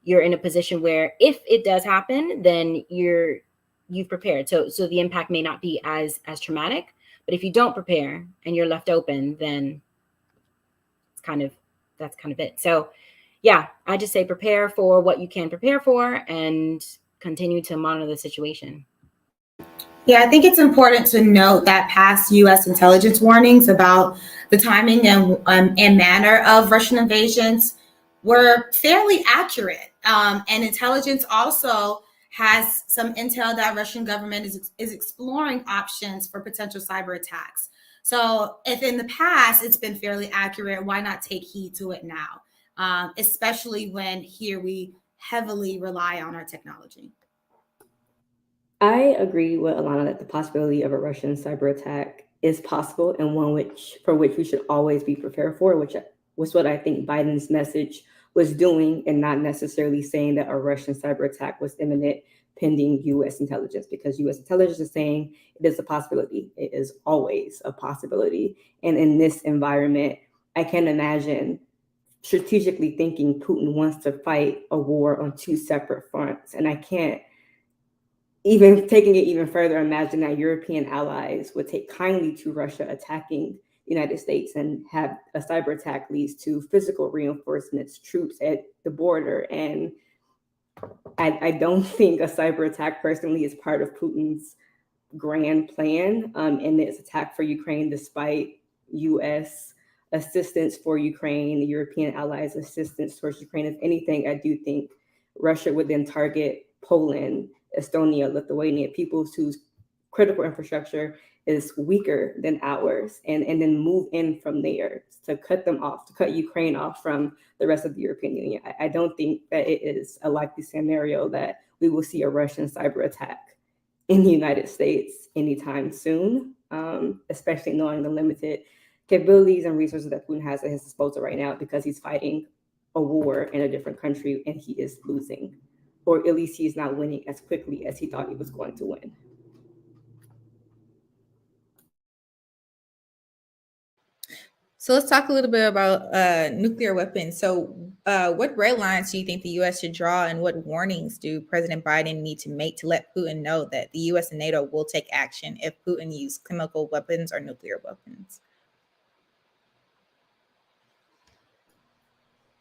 in a position where if it does happen, then you've prepared. So the impact may not be as traumatic, but if you don't prepare and you're left open, then that's kind of it. So yeah, I just say prepare for what you can prepare for and continue to monitor the situation. Yeah, I think it's important to note that past U.S. intelligence warnings about the timing and manner of Russian invasions were fairly accurate. And intelligence also has some intel that Russian government is exploring options for potential cyber attacks. So if in the past it's been fairly accurate, why not take heed to it now? Especially when here we heavily rely on our technology. I agree with Alana that the possibility of a Russian cyber attack is possible, and one for which we should always be prepared for, which was what I think Biden's message was doing, and not necessarily saying that a Russian cyber attack was imminent pending U.S. intelligence, because U.S. intelligence is saying it is a possibility. It is always a possibility. And in this environment, I can't imagine strategically thinking Putin wants to fight a war on two separate fronts. And I can't, even taking it even further, imagine that European allies would take kindly to Russia attacking the United States, and have a cyber attack leads to physical reinforcements, troops at the border. And I don't think a cyber attack personally is part of Putin's grand plan in this attack for Ukraine, despite U.S. assistance for Ukraine, the European allies' assistance towards Ukraine. If anything, I do think Russia would then target Poland, Estonia, Lithuania, peoples whose critical infrastructure is weaker than ours, and then move in from there to cut them off, to cut Ukraine off from the rest of the European Union. I don't think that it is a likely scenario that we will see a Russian cyber attack in the United States anytime soon, especially knowing the limited capabilities and resources that Putin has at his disposal right now, because he's fighting a war in a different country and he is losing, or at least he's not winning as quickly as he thought he was going to win. So let's talk a little bit about nuclear weapons. So What red lines do you think the U.S. should draw, and what warnings do President Biden need to make to let Putin know that the U.S. and NATO will take action if Putin uses chemical weapons or nuclear weapons?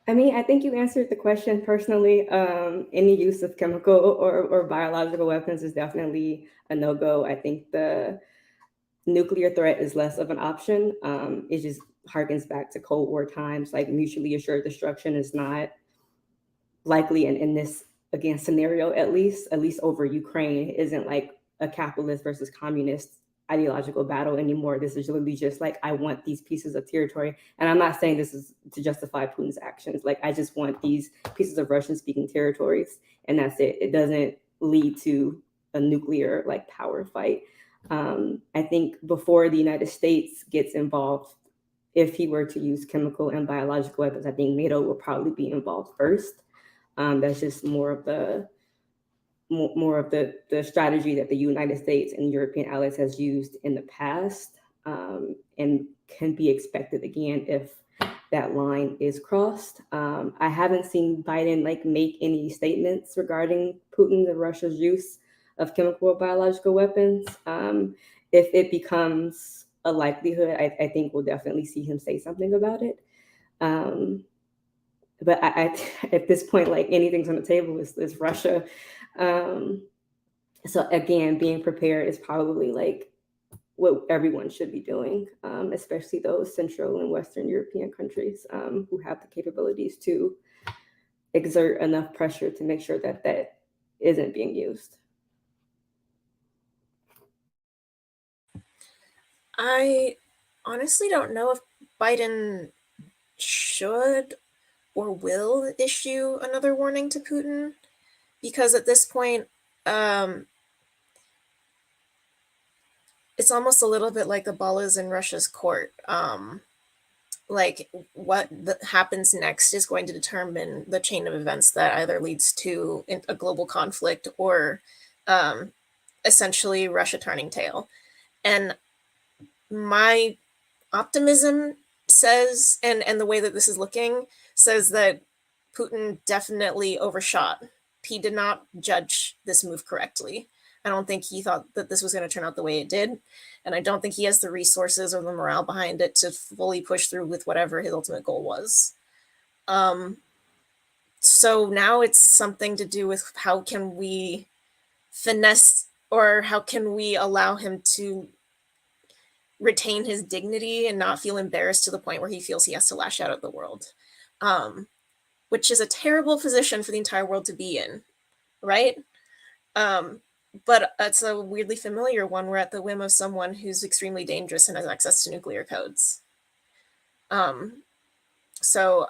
I mean, I think you answered the question personally. Any use of chemical or biological weapons is definitely a no-go. I think the nuclear threat is less of an option. It just harkens back to Cold War times. Like, mutually assured destruction is not likely in this, again, scenario, at least over Ukraine. It isn't like a capitalist versus communist ideological battle anymore. This is literally just like, I want these pieces of territory. And I'm not saying this is to justify Putin's actions. Like, I just want these pieces of Russian-speaking territories, and that's it. It doesn't lead to a nuclear like power fight. I think before the United States gets involved, if he were to use chemical and biological weapons, I think NATO will probably be involved first. That's just more of the strategy that the United States and European allies has used in the past, and can be expected again if that line is crossed. I haven't seen Biden like make any statements regarding Putin and Russia's use of chemical or biological weapons. If it becomes a likelihood, I think we'll definitely see him say something about it. But I at this point, like, anything's on the table is Russia. So again, being prepared is probably like what everyone should be doing, especially those Central and Western European countries who have the capabilities to exert enough pressure to make sure that that isn't being used. I honestly don't know if Biden should or will issue another warning to Putin, because at this point, it's almost a little bit like the ball is in Russia's court. Like, what happens next is going to determine the chain of events that either leads to a global conflict or essentially Russia turning tail. And my optimism says, and the way that this is looking, says that Putin definitely overshot. He did not judge this move correctly. I don't think he thought that this was going to turn out the way it did. And I don't think he has the resources or the morale behind it to fully push through with whatever his ultimate goal was. So now it's something to do with how can we finesse, or how can we allow him to retain his dignity and not feel embarrassed to the point where he feels he has to lash out at the world, which is a terrible position for the entire world to be in, right? But it's a weirdly familiar one. We're at the whim of someone who's extremely dangerous and has access to nuclear codes. So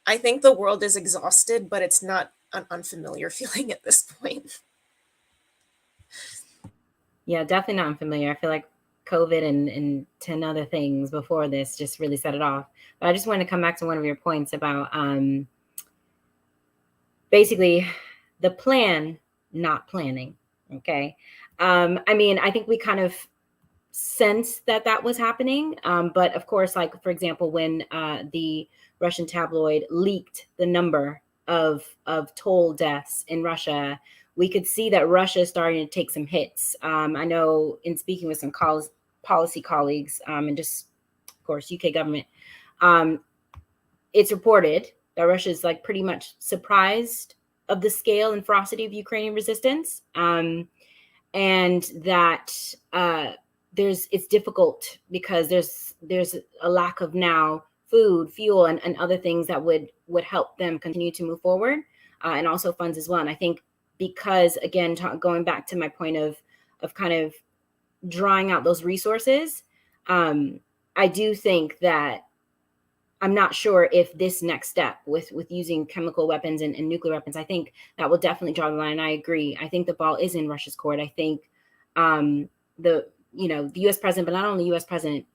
I think the world is exhausted, but it's not an unfamiliar feeling at this point. Yeah, definitely not unfamiliar. I feel like COVID and 10 other things before this just really set it off. But I just wanted to come back to one of your points about basically the plan, not planning. Okay. I mean, I think we kind of sensed that was happening. But of course, like, for example, when the Russian tabloid leaked the number of toll deaths in Russia, we could see that Russia is starting to take some hits. I know in speaking with some policy colleagues and just, of course, UK government, it's reported that Russia is like pretty much surprised of the scale and ferocity of Ukrainian resistance, and that it's difficult because there's a lack of now food, fuel, and other things that would help them continue to move forward, and also funds as well. And I think because, again, going back to my point of kind of drawing out those resources, I do think that I'm not sure if this next step with using chemical weapons and nuclear weapons, I think that will definitely draw the line. I agree. I think the ball is in Russia's court. I think the U.S. president, but not only U.S. president,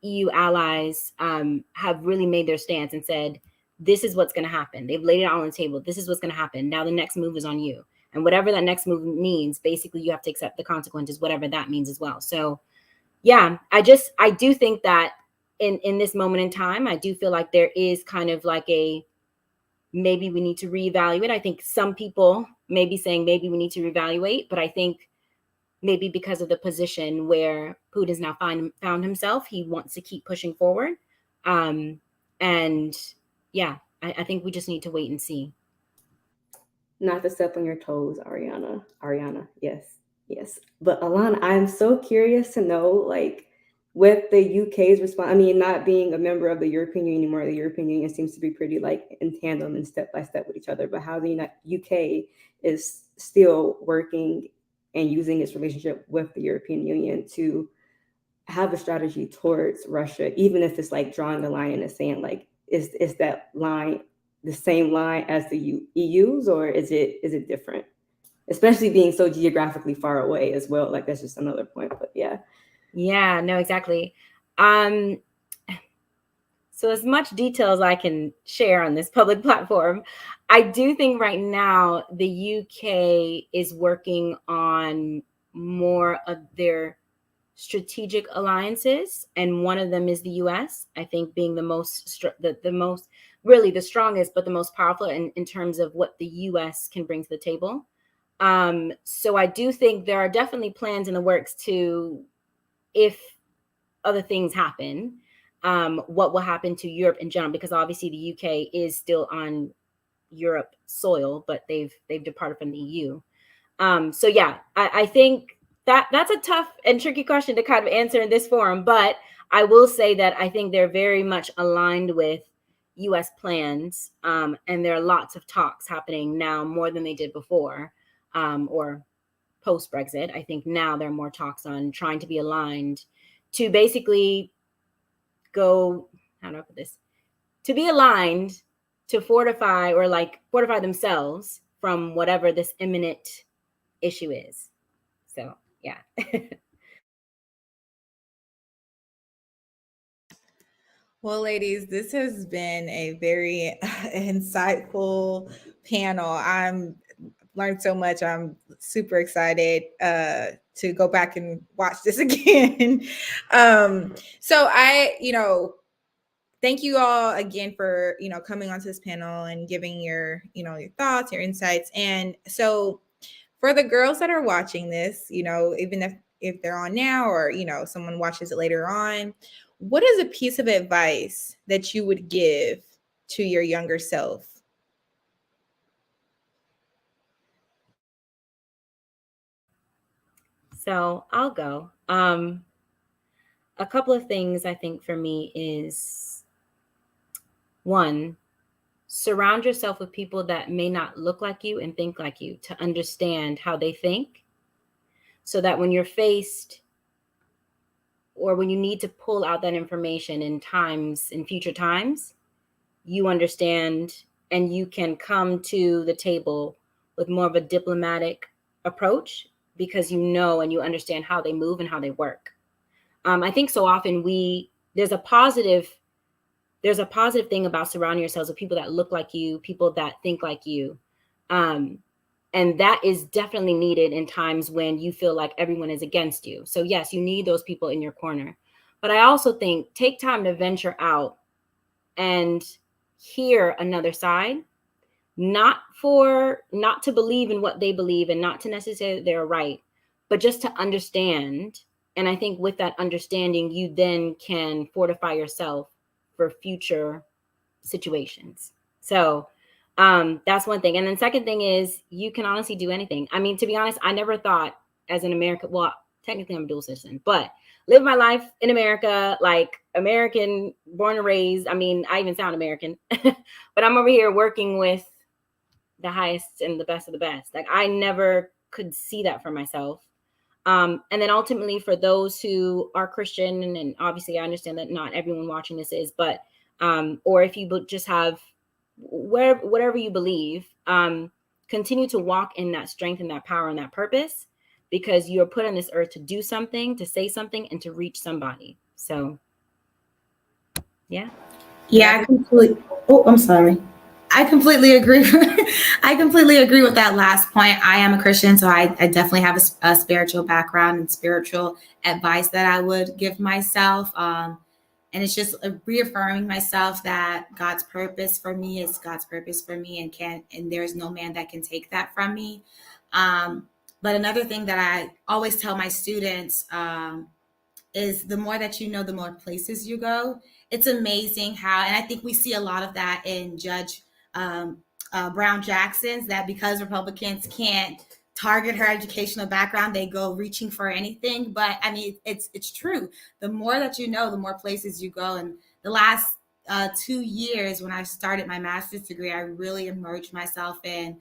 EU allies have really made their stance and said, this is what's going to happen. They've laid it out on the table. This is what's going to happen. Now the next move is on you. And whatever that next move means, basically you have to accept the consequences, whatever that means as well. So yeah, I do think that in this moment in time, I do feel like there is kind of like a maybe we need to reevaluate. I think some people may be saying maybe we need to reevaluate, but I think maybe because of the position where Putin's now found himself, he wants to keep pushing forward. And yeah, I think we just need to wait and see. Not to step on your toes, Ariana, yes. But Alana, I'm so curious to know, like, with the UK's response, I mean, not being a member of the European Union anymore, the European Union seems to be pretty like in tandem and step by step with each other, but how the UK is still working and using its relationship with the European Union to have a strategy towards Russia, even if it's like drawing the line in the sand, like is that line the same line as the EU's, or is it different? Especially being so geographically far away as well. Like that's just another point, but yeah. Yeah, no, exactly. So as much detail as I can share on this public platform, I do think right now the UK is working on more of their strategic alliances, and one of them is the US. I think being the most really the strongest, but the most powerful in terms of what the US can bring to the table. So I do think there are definitely plans in the works to, if other things happen, what will happen to Europe in general, because obviously the UK is still on Europe soil, but they've departed from the EU. So yeah, I think that's a tough and tricky question to kind of answer in this forum, but I will say that I think they're very much aligned with US plans, and there are lots of talks happening now more than they did before, or post-Brexit. I think now there are more talks on trying to be aligned to basically go, how do I put this? To be aligned to fortify themselves from whatever this imminent issue is. So, yeah. Well, ladies, this has been a very insightful panel. I'm learned so much. I'm super excited to go back and watch this again. So thank you all again for, coming onto this panel and giving your thoughts, your insights. And so for the girls that are watching this, even if they're on now or, someone watches it later on, what is a piece of advice that you would give to your younger self? So I'll go. A couple of things I think for me is, one, surround yourself with people that may not look like you and think like you, to understand how they think, so that when you're faced or when you need to pull out that information in future times, you understand and you can come to the table with more of a diplomatic approach, because you know and you understand how they move and how they work. I think so often there's a positive thing about surrounding yourselves with people that look like you, people that think like you. And that is definitely needed in times when you feel like everyone is against you. So yes, you need those people in your corner. But I also think take time to venture out and hear another side, not to believe in what they believe and not to necessarily they're right, but just to understand. And I think with that understanding, you then can fortify yourself for future situations. So that's one thing. And then second thing is, you can honestly do anything. I mean, to be honest, I never thought as an American, well, technically I'm a dual citizen, but live my life in America, like American, born and raised. I mean, I even sound American, but I'm over here working with the highest and the best of the best. Like I never could see that for myself. And then ultimately for those who are Christian, and obviously I understand that not everyone watching this is, but, or if you just have whatever you believe, continue to walk in that strength and that power and that purpose, because you're put on this earth to do something, to say something, and to reach somebody. So, yeah. Yeah, I'm sorry. I completely agree. I completely agree with that last point. I am a Christian, so I definitely have a spiritual background and spiritual advice that I would give myself. And it's just reaffirming myself that God's purpose for me is God's purpose for me, and there's no man that can take that from me. But another thing that I always tell my students is the more that you know, the more places you go. It's amazing how, and I think we see a lot of that in Judge Brown Jackson's, that because Republicans can't target her educational background, they go reaching for anything. But I mean, it's true. The more that you know, the more places you go. And the last 2 years, when I started my master's degree, I really immersed myself in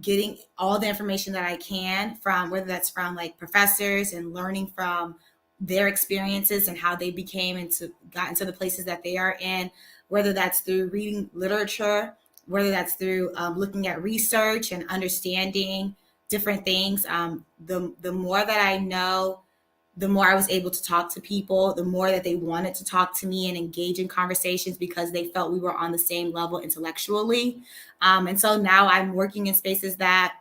getting all the information that I can from, whether that's from like professors and learning from their experiences and how they got into the places that they are in, whether that's through reading literature, whether that's through looking at research and understanding different things. The more that I know, the more I was able to talk to people, the more that they wanted to talk to me and engage in conversations because they felt we were on the same level intellectually. And so now I'm working in spaces that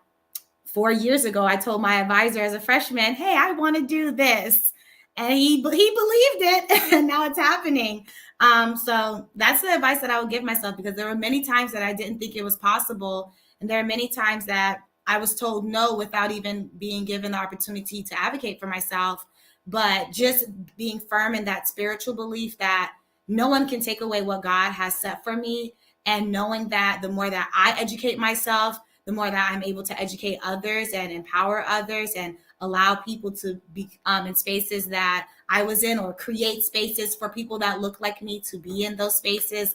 4 years ago, I told my advisor as a freshman, hey, I want to do this. And he believed it, and now it's happening. So that's the advice that I would give myself, because there were many times that I didn't think it was possible. And there are many times that I was told no without even being given the opportunity to advocate for myself. But just being firm in that spiritual belief that no one can take away what God has set for me, and knowing that the more that I educate myself, the more that I'm able to educate others and empower others and allow people to be in spaces that I was in, or create spaces for people that look like me to be in those spaces.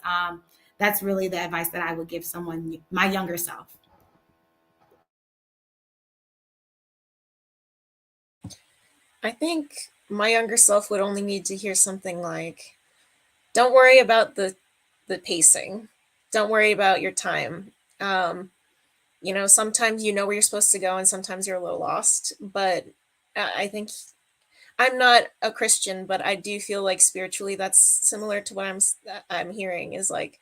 That's really the advice that I would give someone, my younger self. I think my younger self would only need to hear something like, don't worry about the pacing. Don't worry about your time. Sometimes you know where you're supposed to go and sometimes you're a little lost. But I think, I'm not a Christian, but I do feel like spiritually that's similar to what I'm hearing, is like,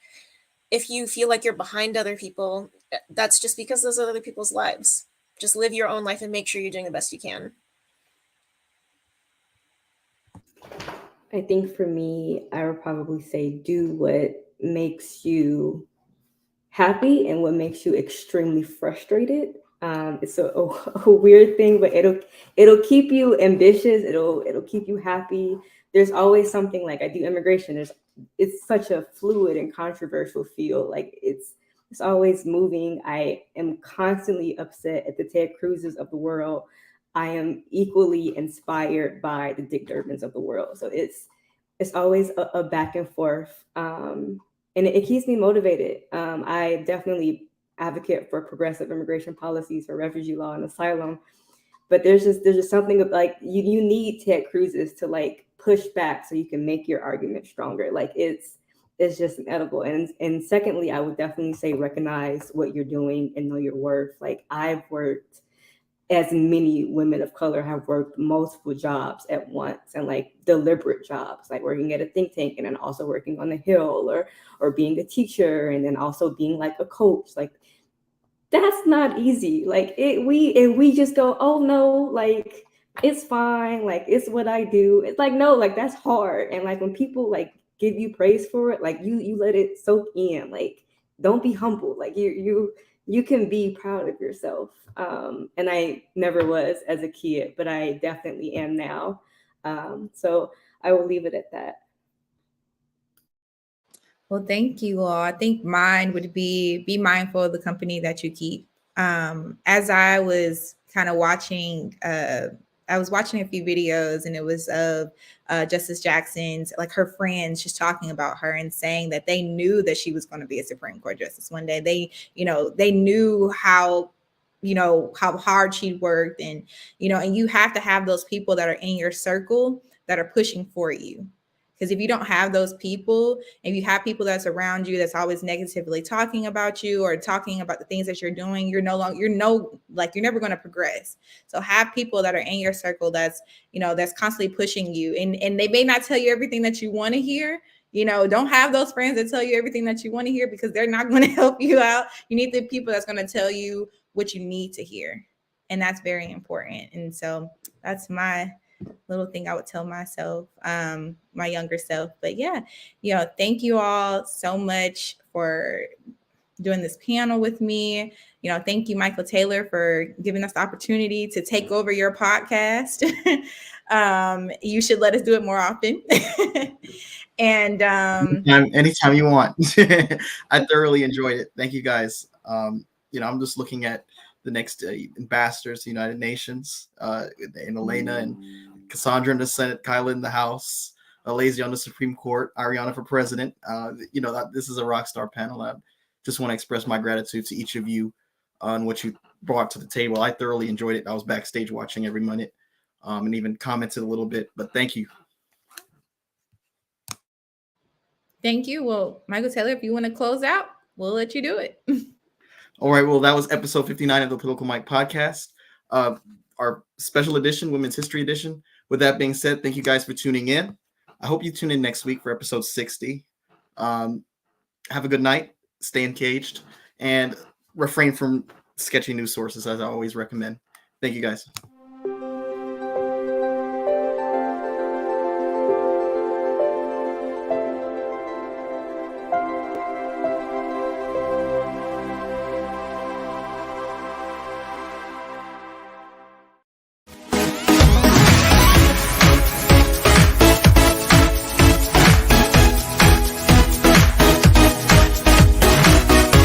if you feel like you're behind other people, that's just because those are other people's lives. Just live your own life and make sure you're doing the best you can. I think for me, I would probably say do what makes you happy and what makes you extremely frustrated. It's a weird thing, but it'll keep you ambitious. It'll keep you happy. There's always something, like I do immigration. It's such a fluid and controversial field. Like it's always moving. I am constantly upset at the Ted Cruz's of the world. I am equally inspired by the Dick Durbins of the world. So it's always a back and forth. And it keeps me motivated. I definitely advocate for progressive immigration policies, for refugee law and asylum. But there's just something of like, you need Ted Cruz's to like push back so you can make your argument stronger. Like it's just inedible. And secondly, I would definitely say recognize what you're doing and know your worth. Like I've worked, as many women of color have worked multiple jobs at once, and like deliberate jobs, like working at a think tank and then also working on the Hill, or being a teacher and then also being like a coach. Like that's not easy. Like we just go, oh no, like it's fine, like it's what I do. It's like, no, like that's hard. And like when people like give you praise for it, like you let it soak in. Like don't be humble. Like you can be proud of yourself. And I never was as a kid, but I definitely am now. So I will leave it at that. Well, thank you all. I think mine would be mindful of the company that you keep. As I was kind of watching, I was watching a few videos, and it was of Justice Jackson's, like her friends just talking about her and saying that they knew that she was going to be a Supreme Court justice one day. They knew how hard she worked, and you have to have those people that are in your circle that are pushing for you. Because if you don't have those people, if you have people that's around you that's always negatively talking about you or talking about the things that you're doing, you're never going to progress. So have people that are in your circle that's constantly pushing you, and they may not tell you everything that you want to hear. Don't have those friends that tell you everything that you want to hear, because they're not going to help you out. You need the people that's going to tell you what you need to hear. And that's very important. And so that's my little thing I would tell myself, my younger self. But yeah, thank you all so much for doing this panel with me. Thank you, Michael Taylor, for giving us the opportunity to take over your podcast. You should let us do it more often. And anytime you want. I thoroughly enjoyed it. Thank you guys. I'm just looking at the next ambassadors to the United Nations, and Elena and Cassandra in the Senate, Kyla in the House, Lazy on the Supreme Court, Ariana for president. This is a rock star panel. I just want to express my gratitude to each of you on what you brought to the table. I thoroughly enjoyed it. I was backstage watching every minute, and even commented a little bit, but thank you. Thank you. Well, Michael Taylor, if you want to close out, we'll let you do it. All right. Well, that was episode 59 of the Political Mike podcast, our special edition, Women's History Edition. With that being said, thank you guys for tuning in. I hope you tune in next week for episode 60. Have a good night. Stay engaged and refrain from sketchy news sources, as I always recommend. Thank you, guys.